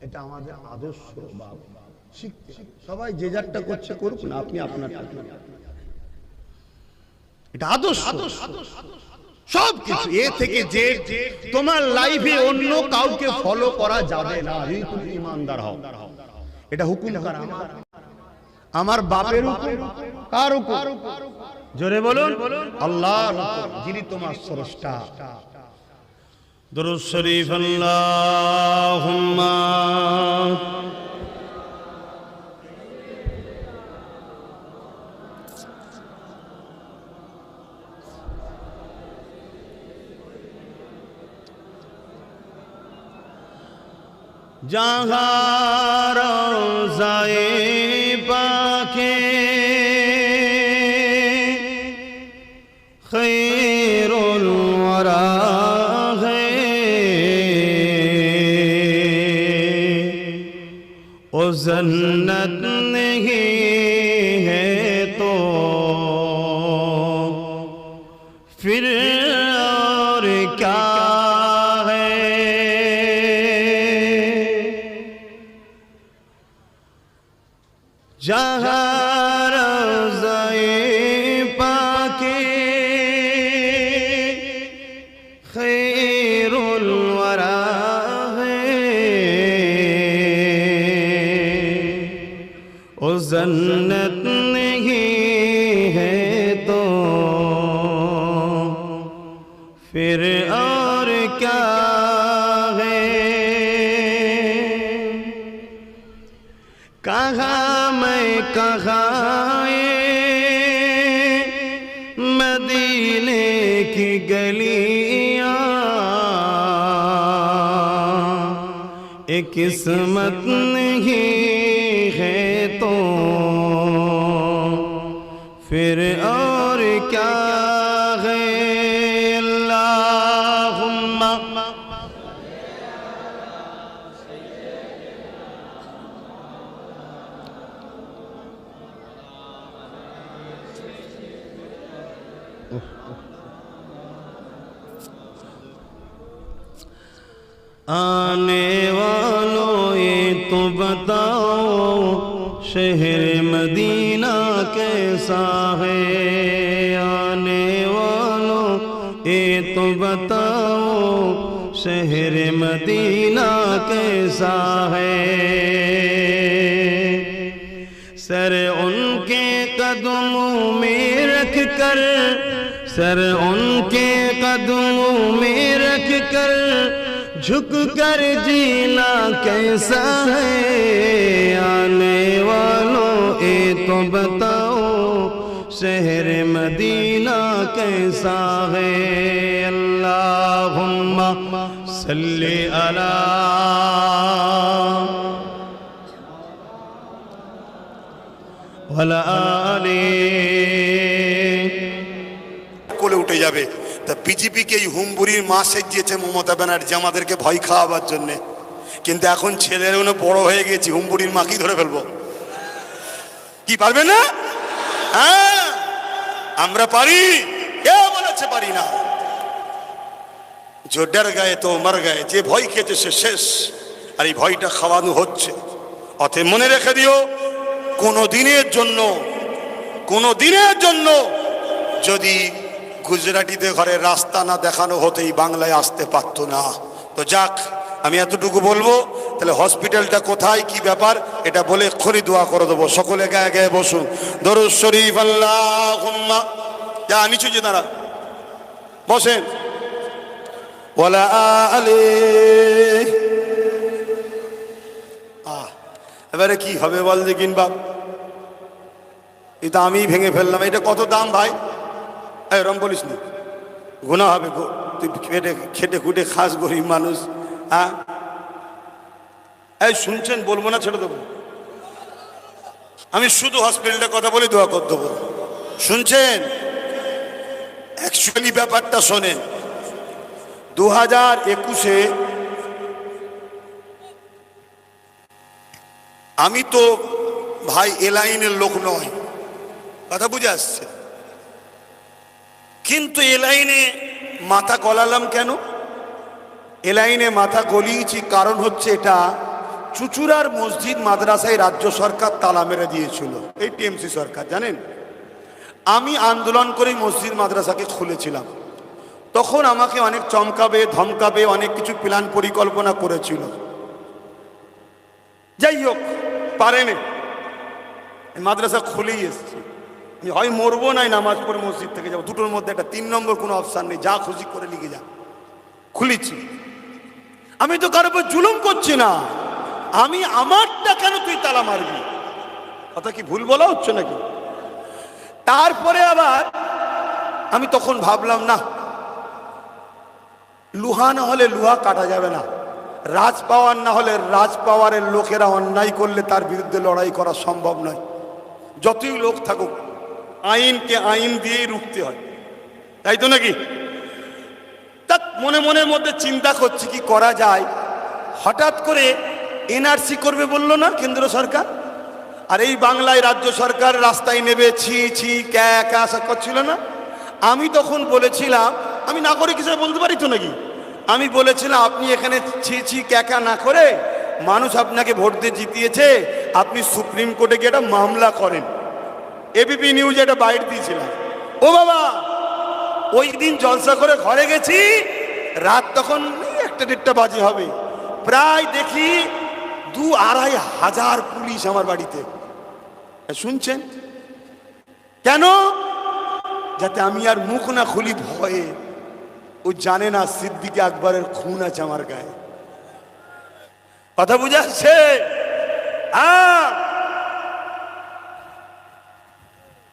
এটা আমাদের আদর্শ, শিখতে সবাই যে যারটা করছে করুক না, আপনি আপনার, এটা আদর্শ। সব কিছু এ থেকে যে তোমার লাইফে অন্য কাউকে ফলো করা যাবে না, যদি তুমি ইমানদার হও। এটা হুকুম কার? আমার বাপের হুকুম, কার হুকুম? জোরে বলুন আল্লাহর হুকুম, যিনি তোমার স্রষ্টা। দুরূদ শরীফ আল্লাহুম্মা जहाँ रोज़ाए पाके खैरुल वरा है, ओ जन्नत नहीं है तो फिर और क्या जहाँ रोज़ाए पाके खैरुल वरा है, ओ जन्नत नहीं है तो फिर और क्या है। कहाँ कहाँ मदीने की गलियां, एक किस्मत नहीं है तो फिर और क्या है। अल्लाहुम्मा आने वालों ये तो बताओ शहर मदीना कैसा है। आने वालों ये तो बताओ शहर मदीना कैसा है। सर उनके कदमों में रख कर, सर उनके कदमों में रख कर झुक कर जीना कैसा है। आने वालों ये तो बताओ शहर मदीना कैसा है। अल्लाहुम्मा सल्ली अला वला आली। কোলে উঠে যাবে। তা বিজেপিকে এই হুমবুড়ির মা সেজিয়েছে মমতা ব্যানার্জি আমাদেরকে ভয় খাওয়াবার জন্যে, কিন্তু এখন ছেলের বড় হয়ে গেছি, হুমবুড়ির মা কি ধরে ফেলবো? কি পারবে না? হ্যাঁ আমরা পারি, কে বলেছে পারি না? जो डर गए तो मर गए, যে ভয় খেয়েছে সে শেষ, আর এই ভয়টা খাওয়ানো হচ্ছে। অতএব মনে রেখে দিও, কোনো দিনের জন্য যদি গুজরাটিতে ঘরে রাস্তা না দেখানো হতেই বাংলায় আসতে পারতো না। তো যাক, আমি এতটুকু বলবো। তাহলে হসপিটালটা কোথায়, কি ব্যাপার, এটা বলে এক্ষুনি দোয়া করে দেবো। সকলে গায়ে গায়ে বসুন। দরুদ শরীফ আল্লাহুম্মা, যা নিচু যে দাঁড়া বসেন, ওয়ালা আলি। এবারে কি হবে বল দেখিন বাপ, এটা আমি ভেঙে ফেললাম। এটা কত দাম ভাই? এরম বলিস না, গুনাহ হবে গো। তুই খেটে খুটে খাস, গরিব মানুষ। হ্যাঁ এই শুনছেন, বলবো না, ছেড়ে দেবো। আমি শুধু হসপিটালের কথা বলে দোয়া করে দেবো। শুনছেন? অ্যাকচুয়ালি ব্যাপারটা শোনেন। 2021-এ আমি তো ভাই এ লাইনের লোক নয়, কথা বুঝে আসছে, কিন্তু এ লাইনে মাথা গলালাম কেন? এ লাইনে মাথা গলিয়েছি কারণ হচ্ছে এটা চুচুড়ার মসজিদ মাদ্রাসায় রাজ্য সরকার তালা মেরে দিয়েছিল, এই টিএমসি সরকার, জানেন। আমি আন্দোলন করে মসজিদ মাদ্রাসাকে খুলেছিলাম। তখন আমাকে অনেক চমকাবে ধমকাবে, অনেক কিছু প্ল্যান পরিকল্পনা করেছিল। যাই হোক, পারেনি, মাদ্রাসা খুলেই এসেছি। আমি হয় মরবো নাই নামাজ পড়ে মসজিদ থেকে যাবো, দুটোর মধ্যে একটা, 3 নম্বর কোনো অপশান নেই, যা খুশি করে লিখে যা। খুলেছি, আমি তো কারোর উপর জুলুম করছি না, আমি আমারটা কেন তুই তালা মারবি? কথা কি ভুল বলা হচ্ছে নাকি? তারপরে আবার আমি তখন ভাবলাম, না, লুহা না হলে লুহা কাটা যাবে না, রাজ পাওয়ার না হলে রাজ পাওয়ারের লোকেরা অন্যায় করলে তার বিরুদ্ধে লড়াই করা সম্ভব নয়। যতই লোক থাকুক, আইনকে আইন দিয়েই রুখতে হয়, তাই তো নাকি? তা মনে মনের মধ্যে চিন্তা করছি কি করা যায়। হঠাৎ করে এনআরসি করবে বললো না কেন্দ্র সরকার, আর এই বাংলায় রাজ্য সরকার রাস্তায় নেবে ছি ছি ক্যা আশা করছিল না। আমি তখন বলেছিলাম, আমি নাগরিক হিসেবে বলতে পারি তো নাকি, আমি বলেছিলাম আপনি এখানে ছি ছি ক্যা না করে, মানুষ আপনাকে ভোট দিয়ে জিতিয়েছে, আপনি সুপ্রিম কোর্টে গিয়ে একটা মামলা করেন। এবিপি নিউজ এটা বাইট দিয়েছিলাম। ও বাবা, ওই দিন জলসা করে ঘরে গেছি, রাত তখন 1-1.5 বাজে হবে, প্রায় দেখি 2-2.5 হাজার পুলিশ আমার বাড়িতে। শুনছেন কেন? যাতে আমি আর মুখ না খুলি ভয়ে। ও জানে না সিদ্দিক আকবরের খুন আছে আমার গায়ে। কথা বুঝাচ্ছে?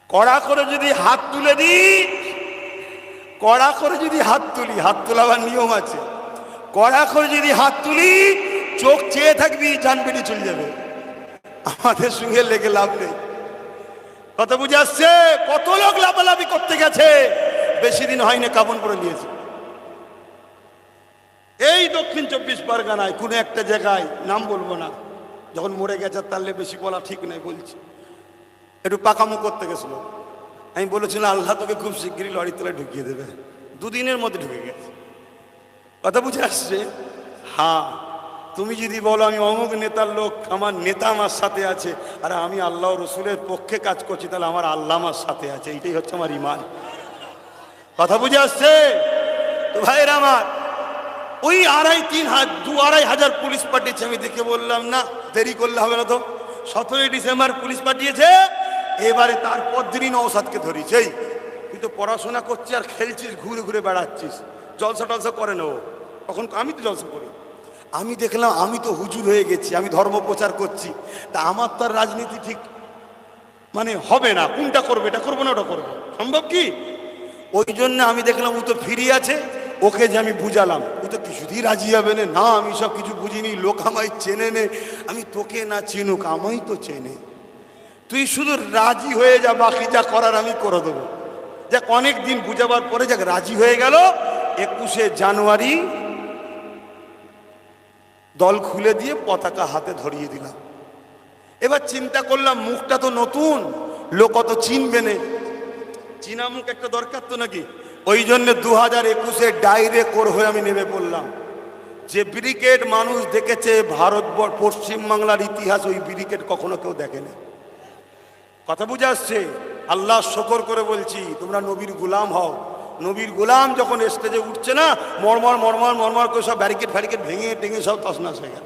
কড়া করে যদি হাত তুলে দিই, কড়া করে যদি হাত তুলি, হাত তোলাবার নিয়ম আছে, কড়া করে যদি হাত তুলি, চোখ চেয়ে থাকবি, জান বেরিয়ে চলে যাবে, আমাদের সঙ্গে লেগে লাভ নেই। কথা বুঝে আসছে? কত লোক লাফালাফি করতে গেছে, বেশি দিন হয়নি কাবন করে নিয়েছে। এই দক্ষিণ 24 পরগনায় কোনো একটা জায়গায়, নাম বলবো না, যখন মরে গেছে তাহলে বেশি বলা ঠিক নয়, বলছি, একটু পাকামো করতে গেছিল। আমি বলেছিলাম আল্লাহ তোকে খুব শিগগিরই লরির তলায় ঢুকিয়ে দেবে, 2 দিনের মধ্যে ঢুকে গেছে। কথা বুঝে আসছে? হ্যাঁ, তুমি যদি বলো আমি অমুক নেতার লোক, আমার নেতা আমার সাথে আছে, আর আমি আল্লাহ রসুলের পক্ষে কাজ করছি, তাহলে আমার আল্লাহ আমার সাথে আছে, এইটাই হচ্ছে আমার ইমান। কথা বুঝে আসছে তো ভাইয়ের আমার? ওই 2-2.5 হাজার পুলিশ পাঠিয়েছে। আমি দেখে বললাম না, দেরি করলে হবে না তো, 17ই ডিসেম্বর পুলিশ পাঠিয়েছে, এবারে তারপর দিনই নওশাদকে ধরেছে। তুই তো পড়াশোনা করছিস আর খেলছিস, ঘুরে ঘুরে বেড়াচ্ছিস, জলসা টলসা করে নেবো, তখন আমি তো জলসা করি। আমি দেখলাম আমি তো হুজুর হয়ে গেছি, আমি ধর্ম প্রচার করছি, তা আমার তো আর রাজনীতি ঠিক মানে হবে না, কোনটা করবে, এটা করবো না ওটা করবো, সম্ভব কি? ওই জন্য আমি দেখলাম ও তো ফিরে আছে, ওকে যে আমি বুঝালাম, ও তো কিছুতেই রাজি হবে না, আমি সব কিছু বুঝিনি, লোক আমায় চেনে নে, আমি তোকে না চিনুক আমায় তো চেনে, তুই শুধু রাজি হয়ে যা, বাকি যা করার আমি করে দেবো। যাক, অনেক দিন বুঝাবার পরে যাক রাজি হয়ে গেল। 21শে জানুয়ারি দল খুলে দিয়ে পতাকা হাতে ধরিয়ে দিলাম। এবার চিন্তা করলাম মুখটা তো নতুন, লোক অত চিনবে না, চীনা মুখ একটা দরকার তো নাকি। ওই জন্য 2021-এ ডাইরেক্ট কোর হয়ে আমি নেমে পড়লাম। যে ব্রিগেড মানুষ দেখেছে ভারতবর্ষ, পশ্চিমবাংলার ইতিহাস, ওই ব্রিগেড কখনো কেউ দেখেনি। কথা বুঝে আসছে? আল্লাহ শকর করে বলছি, তোমরা নবীর গোলাম হও। নবীর গোলাম যখন স্টেজে উঠছে না, মরমর মরমর মরমর করে সব ব্যারিকেড ফ্যারিকেড ভেঙে টেঙে সব তছনছ হয়ে গেল।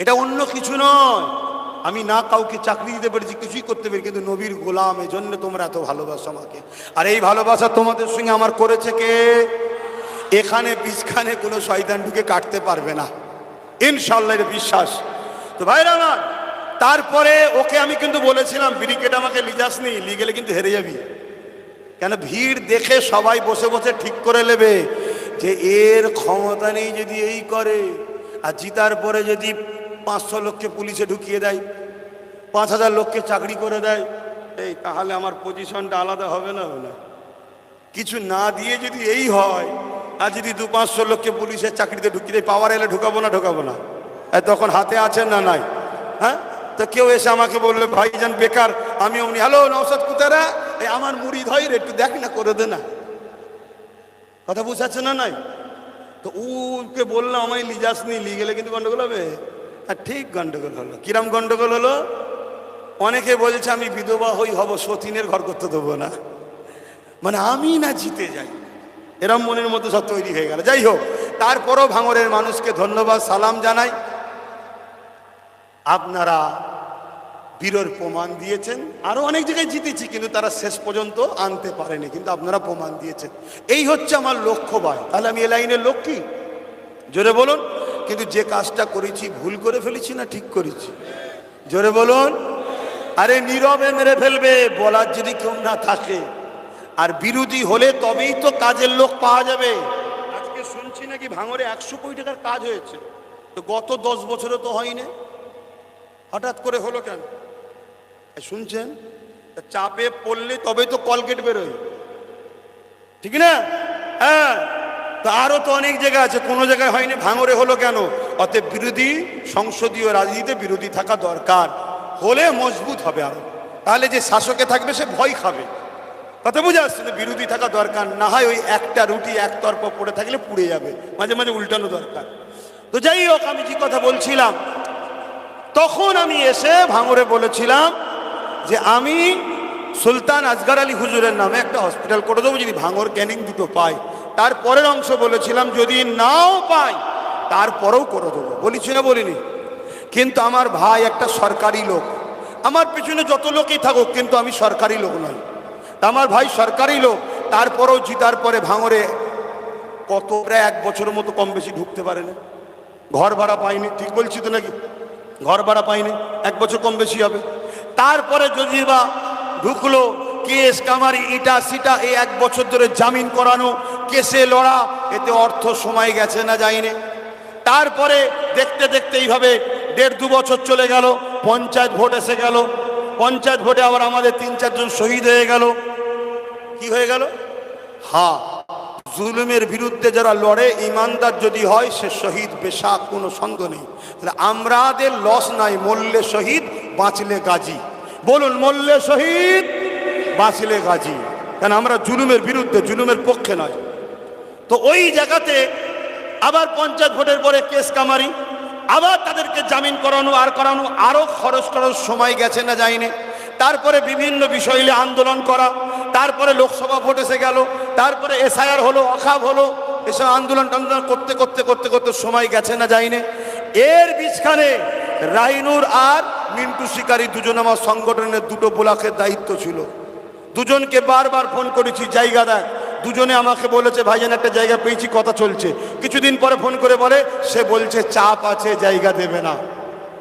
এটা অন্য কিছু নয়, আমি না কাউকে চাকরি দিতে পেরেছি, কিছুই করতে পারি, কিন্তু নবীর গোলাম, এই জন্য তোমরা এত ভালোবাসো আমাকে। আর এই ভালোবাসা তোমাদের সঙ্গে আমার করেছে কে? এখানে পিছখানে কোনো শয়তান ঢুকে কাটতে পারবে না, ইনশাআল্লাহ, এর বিশ্বাস। তো ভাইরা আমার, তারপরে ওকে আমি কিন্তু বলেছিলাম ব্রিগেড আমাকে লিজাস নেই, লিয়ে গেলে কিন্তু হেরে যাবি। কেন? ভিড় দেখে সবাই বসে বসে ঠিক করে নেবে যে এর ক্ষমতা নেই, যদি এই করে, আর জিতার পরে যদি 500 লোককে পুলিশে ঢুকিয়ে দেয়, 5000 লোককে চাকরি করে দেয়, এই তাহলে আমার পজিশনটা আলাদা হবে না? হবে না? কিছু না দিয়ে যদি এই হয়, আর যদি 200-500 লোককে পুলিশের চাকরিতে ঢুকিয়ে দেয়, পাওয়ার এলে ঢুকাবো না? তখন হাতে আছেন না নাই? হ্যাঁ, তো কেউ এসে আমাকে বললো ভাইজান বেকার, আমি অমনি হ্যালো নওশাদ কুতারা, এই আমার মুরিদ হয় রে, একটু দেখ না, করে দে না। কথা বুঝাচ্ছে না নাই? তো ওকে বললাম আমায় লিজাস নেই, লিয়ে গেলে কিন্তু গন্ডগোল হবে। আর ঠিক গন্ডগোল হলো। কিরম গন্ডগোল হলো? অনেকে বলছে আমি বিধবা হব, সতীনের ঘর করতে দেবো না, মানে আমি না জিতে যাই, এরম মনের মধ্যে সব তৈরি হয়ে গেল। যাই হোক, তারপরও ভাঙড়ের মানুষকে ধন্যবাদ সালাম জানাই। আপনারা বীরের প্রমাণ দিয়েছেন। আরো অনেক জায়গায় জিতেছি, কিন্তু তারা শেষ পর্যন্ত আনতে পারেনি, কিন্তু আপনারা প্রমাণ দিয়েছেন। এই হচ্ছে আমার লক্ষ্য ভাই। তাহলে আমি এ লাইনের লোক কি? জোরে বলুন। কিন্তু যে কাজটা করেছি ভুল করে ফেলেছি না ঠিক করেছি? জোরে বলুন। আরে নীরবে মেরে ফেলবে বলার যদি কেউ না থাকে, আর বিরোধী হলে তবেই তো কাজের লোক পাওয়া যাবে। আজকে শুনছি নাকি ভাঙরে 100 কোটি টাকার কাজ হয়েছে, তো গত 10 বছরে তো হয়নি, হঠাৎ করে হলো কেন? শুনছেন? চাপে পড়লে তবে তো কলগেট বেরোয়, ঠিক না? হ্যাঁ, তো আরো তো অনেক জায়গা আছে, কোনো জায়গায় হয়নি, ভাঙরে হলো কেন? অতএব বিরোধী, সংসদীয় রাজনীতিতে বিরোধী থাকা দরকার, হলে মজবুত হবে আরো। তাহলে যে শাসকে থাকবে সে ভয় খাবে। কথা বুঝে আসছে? বিরোধী থাকা দরকার, না হয় ওই একটা রুটি একতরফা পড়ে থাকলে পুড়ে যাবে, মাঝে মাঝে উল্টানো দরকার। তো যাই হোক, আমি যে কথা বলছিলাম, তখন আমি এসে ভাঙরে বলেছিলাম যে আমি সুলতান আসগর আলী হুজুরের নামে একটা হসপিটাল করে দেবো যদি ভাঙর ক্যানিং দুটো পাই। তারপরের অংশ বলেছিলাম যদি নাও পাই তারপরেও করে দেবো, বলেছি না বলিনি? কিন্তু আমার ভাই একটা সরকারি লোক, আমার পেছনে যত লোকই থাকুক, কিন্তু আমি সরকারি লোক নই। আমার ভাই সরকারি লোক, তারপরেও জিতার পরে ভাঙরে কত প্রায় 1 বছরের মতো কম বেশি ঢুকতে পারে না, ঘর ভাড়া পাইনি। ঠিক বলছি তো নাকি? ঘর ভাড়া পাইনি, 1 বছর কম বেশি হবে। তারপরে যদি বা ঢুকলো, কেস কামারি ইটা সিটা, এই 1 বছর ধরে জামিন করানো, কেসে লড়া, এতে অর্থ সময় গেছে না যায়নি। তারপরে দেখতে দেখতে এইভাবে 1.5-2 বছর চলে গেল, পঞ্চায়েত ভোট এসে গেল, পঞ্চায়েত ভোটে আবার আমাদের 3-4 জন শহীদ হয়ে গেল। কি হয়ে গেল? হ্যাঁ, জুলুমের বিরুদ্ধে যারা লড়ে ইমানদার যদি হয় সে শহীদ, বেশা কোনো সন্দেহ নেই। তাহলে আমাদের লস নাই, মরলে শহীদ বাঁচলে গাজী। বলুন, মরলে শহীদ বাঁচলে গাজী। কেন? আমরা জুলুমের বিরুদ্ধে, জুলুমের পক্ষে নয়। তো ওই জায়গাতে আবার পঞ্চায়েত ভোটের পরে কেস কামারি, আবার তাদেরকে জামিন করানো আর করানো, আরো খরচ সময় গেছে না যায়নি। তারপরে বিভিন্ন বিষয় নিয়ে আন্দোলন করা, তারপরে লোকসভা ভোট এসে গেল, তারপরে এসআইআর হলো, অখাব হলো, এসব আন্দোলন টান্দোলন করতে করতে করতে করতে সময় গেছে না যায়নি। এর বিছখানে রাইনুর আর মিন্টু শিকারী দুজন আমার সংগঠনের 2টো ব্লকের দায়িত্ব ছিল। দুজনকে বারবার ফোন করেছি, জায়গা দেখ। দুজনে আমাকে বলেছে ভাইজান একটা জায়গা পেয়েছি, কথা চলছে। কিছুদিন পরে ফোন করে বলে সে বলছে চাপ আছে, জায়গা দেবে না।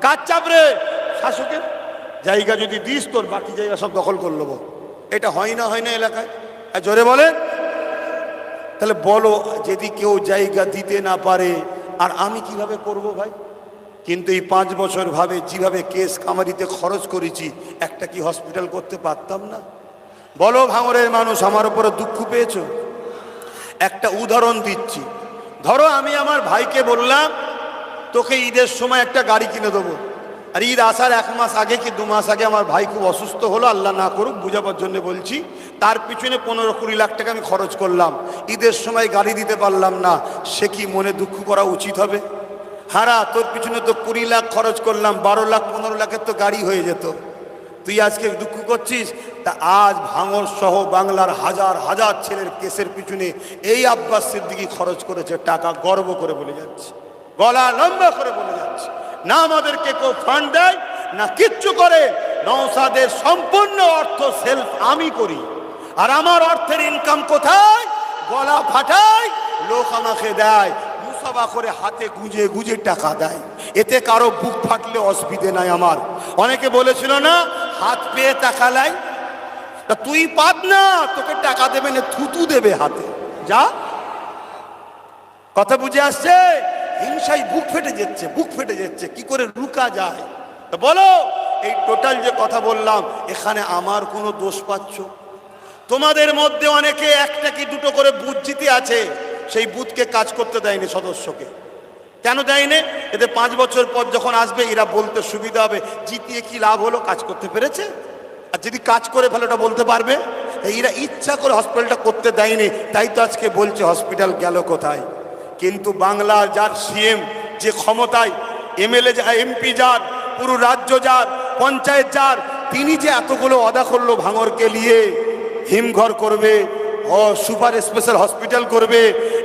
কার চাপ রে? শাসকের। জায়গা যদি দিস তোর বাকি জায়গা সব দখল করে নেবো। এটা হয় না এলাকায়? জোরে বলে। তাহলে বলো, যদি কেউ জায়গা দিতে না পারে আর আমি কিভাবে করব ভাই? কিন্তু এই 5 বছর ভাবে যেভাবে কেস কামারিতে খরচ করেছি, একটা কি হসপিটাল করতে পারতাম না? বলো ভাঙরের মানুষ, আমার উপরে দুঃখ পেয়েছো? একটা উদাহরণ দিচ্ছি। ধরো আমি আমার ভাইকে বললাম তোকে ঈদের সময় একটা গাড়ি কিনে দেবো, আর ঈদ আসার 1 মাস আগে কি 2 মাস আগে আমার ভাই খুব অসুস্থ হলো, আল্লাহ না করুক, বুঝাবার জন্য বলছি, তার পিছনে 15-20 লাখ টাকা আমি খরচ করলাম, ঈদের সময় গাড়ি দিতে পারলাম না, সে কি মনে দুঃখ করা উচিত হবে? হারা, তোর পিছনে তো 20 লাখ খরচ করলাম, 12 লাখ 15 লাখের তো গাড়ি হয়ে যেত, তুই আজকে দুঃখ করছিস? তা আজ ভাঙর সহ বাংলার হাজার হাজার ছেলের কেসের পিছনে এই আব্বাস সিদ্দিকী খরচ করেছে টাকা, গর্ব করে বলে যাচ্ছে, গলা লম্বা করে বলে যাচ্ছে। না আমাদেরকে কেউ ফান্ড দেয় না কিচ্ছু করে, নওশাদের সম্পূর্ণ অর্থ সেলফ আমি করি। আর আমার অর্থের ইনকাম কোথায়? গলা ফাটায়, লোক আমাকে দেয়, মুসাফা করে হাতে গুঁজে গুঁজে টাকা দেয়, এতে কারো বুক ফাটলে অসুবিধে নাই আমার। অনেকে বলেছিল না হাত পেয়ে টাকা লাই, তা তুই পাত না, তোকে টাকা দেবে না, থুতু দেবে হাতে, যা। কথা বুঝে আসছে? হিংসায় বুক ফেটে যাচ্ছে, বুক ফেটে যাচ্ছে, কি করে রুকা যায়? তা বলো, এই টোটাল যে কথা বললাম, এখানে আমার কোনো দোষ পাচ্ছ? তোমাদের মধ্যে অনেকে একটা কি দুটো করে বুথ জিতে আছে, সেই বুথকে কাজ করতে দেয়নি সদস্যকে। কেন দেয়নি? এতে 5 বছর পর যখন আসবে এরা বলতে সুবিধা হবে, জিতিয়ে কি লাভ হলো, কাজ করতে পেরেছে। আর যদি কাজ করে ফেলে ওটা বলতে পারবে। এরা ইচ্ছা করে হসপিটালটা করতে দেয়নি, তাই তো আজকে বলছে হসপিটাল গেল কোথায়। কিন্তু বাংলার যার সিএম, যে ক্ষমতায়, এমএলএ যা, এমপি যার, পুরো রাজ্য যার, পঞ্চায়েত যার, তিনি যে এতগুলো ওয়াদা করলো ভাঙরকে নিয়ে, হিমঘর করবে, সুপার স্পেশাল হসপিটাল করবে,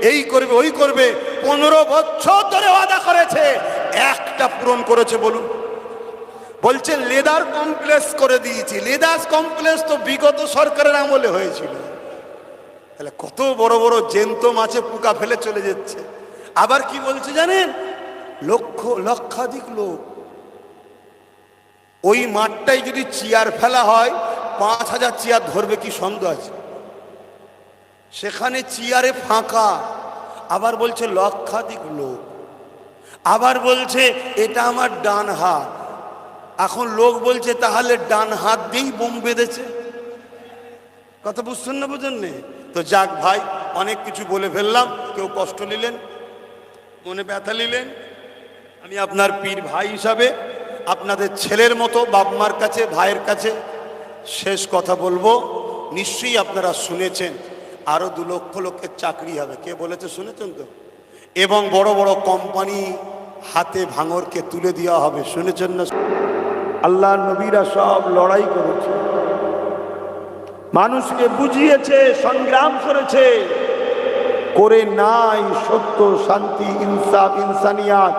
এই করবে ওই করবে, 15 বছর ধরে ওয়াদা করেছে, একটা পূরণ করেছে বলুন? বলছে লেদার কমপ্লেক্স করে দিয়েছি। লেদার কমপ্লেক্স তো বিগত সরকারের আমলে হয়েছিল। তাহলে কত বড় বড় জ্যান্ত মাছে পোকা ফেলে চলে যাচ্ছে। আবার কি বলছে জানেন, লক্ষাধিক লোক ওই মাঠটায় যদি চেয়ার ফেলা হয় 5000 চেয়ার ধরবে কি সন্দেহ আছে? সেখানে চেয়ারে ফাঁকা। আবার বলছে লক্ষাধিক লোক। আবার বলছে এটা আমার ডান হাত। এখন লোক বলছে তাহলে ডান হাত দিয়েই বোম বেঁধেছে। কথা বুঝছেন না, বুঝেন নে? তো যাক ভাই, অনেক কিছু বলে ফেললাম। কেউ কষ্ট নিলেন, মনে ব্যথা নিলেন। আমি আপনার পীর ভাই হিসাবে আপনাদের ছেলের মতো বাপ মার কাছে, ভাইয়ের কাছে শেষ কথা বলবো। নিশ্চয়ই আপনারা শুনেছেন আরো 2 লক্ষ লোকের চাকরি হবে। কে বলেছে শুনেছেন তো? এবং বড় বড় কোম্পানি হাতে ভাঙরকে তুলে দেওয়া হবে, শুনেছেন না? আল্লাহ নবীরা সব লড়াই করেছে, মানুষকে বুঝিয়েছে, সংগ্রাম করেছে, করে নাই সত্য, শান্তি, ইনসাফ, ইনসানিয়াত।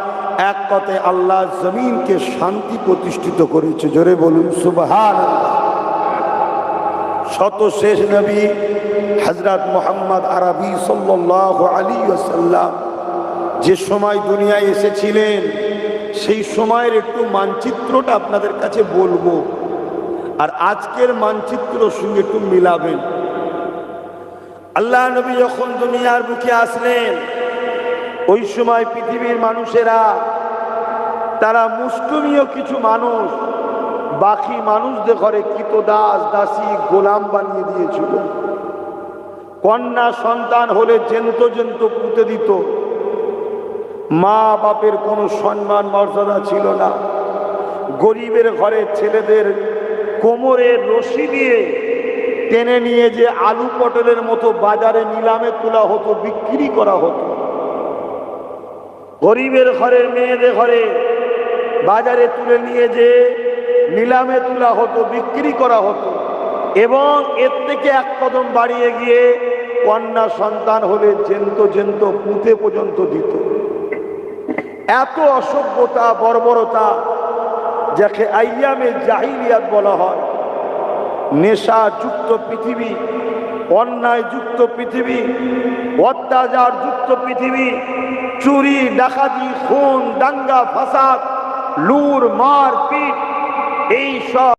এক কথায় আল্লাহ জমিনকে শান্তি প্রতিষ্ঠিত করেছে। জোরে বলুন সুবহানাল্লাহ। শত শেষ নবী হযরত মুহাম্মদ আরবি সাল্লাল্লাহু আলাইহি ওয়াসাল্লাম যে সময় দুনিয়ায় এসেছিলেন, সেই সময়ের একটু মানচিত্রটা আপনাদের কাছে বলবো, আর আজকের মানচিত্রের সঙ্গে একটু মিলাবেন। আল্লাহ নবী যখন দুনিয়ার বুকে আসলেন, ওই সময় পৃথিবীর মানুষেরা, তারা মুষ্টিমেয় কিছু মানুষ বাকি মানুষদের ঘরে কৃতদাস, দাসী, গোলাম বানিয়ে দিয়েছিল। কন্যা সন্তান হলে জেন্ত জেন্ত পুঁতে দিত। মা বাপের কোনো সম্মান মর্যাদা ছিল না। গরিবের ঘরের ছেলেদের কোমরের রশি দিয়ে টেনে নিয়ে যে আলু পটলের মতো বাজারে নিলামে তোলা হতো, বিক্রি করা হতো। গরিবের ঘরের মেয়েদের ঘরে বাজারে তুলে নিয়ে যে নিলামে তোলা হতো, বিক্রি করা হতো। এবং এর থেকে এক কদম বাড়িয়ে গিয়ে কন্যা সন্তান হলে জেন্ত জেন্ত পুঁতে পর্যন্ত দিত। এত অসভ্যতা, বর্বরতা, যাকে আইয়ামে জাহিলিয়াত বলা হয়। নেশা যুক্ত পৃথিবী, অন্যায় যুক্ত পৃথিবী, অত্যাচার যুক্ত পৃথিবী, চুরি, ডাকাতি, খুন, দাঙ্গা, ফাসাদ, লুট, মার, পিট, এই সব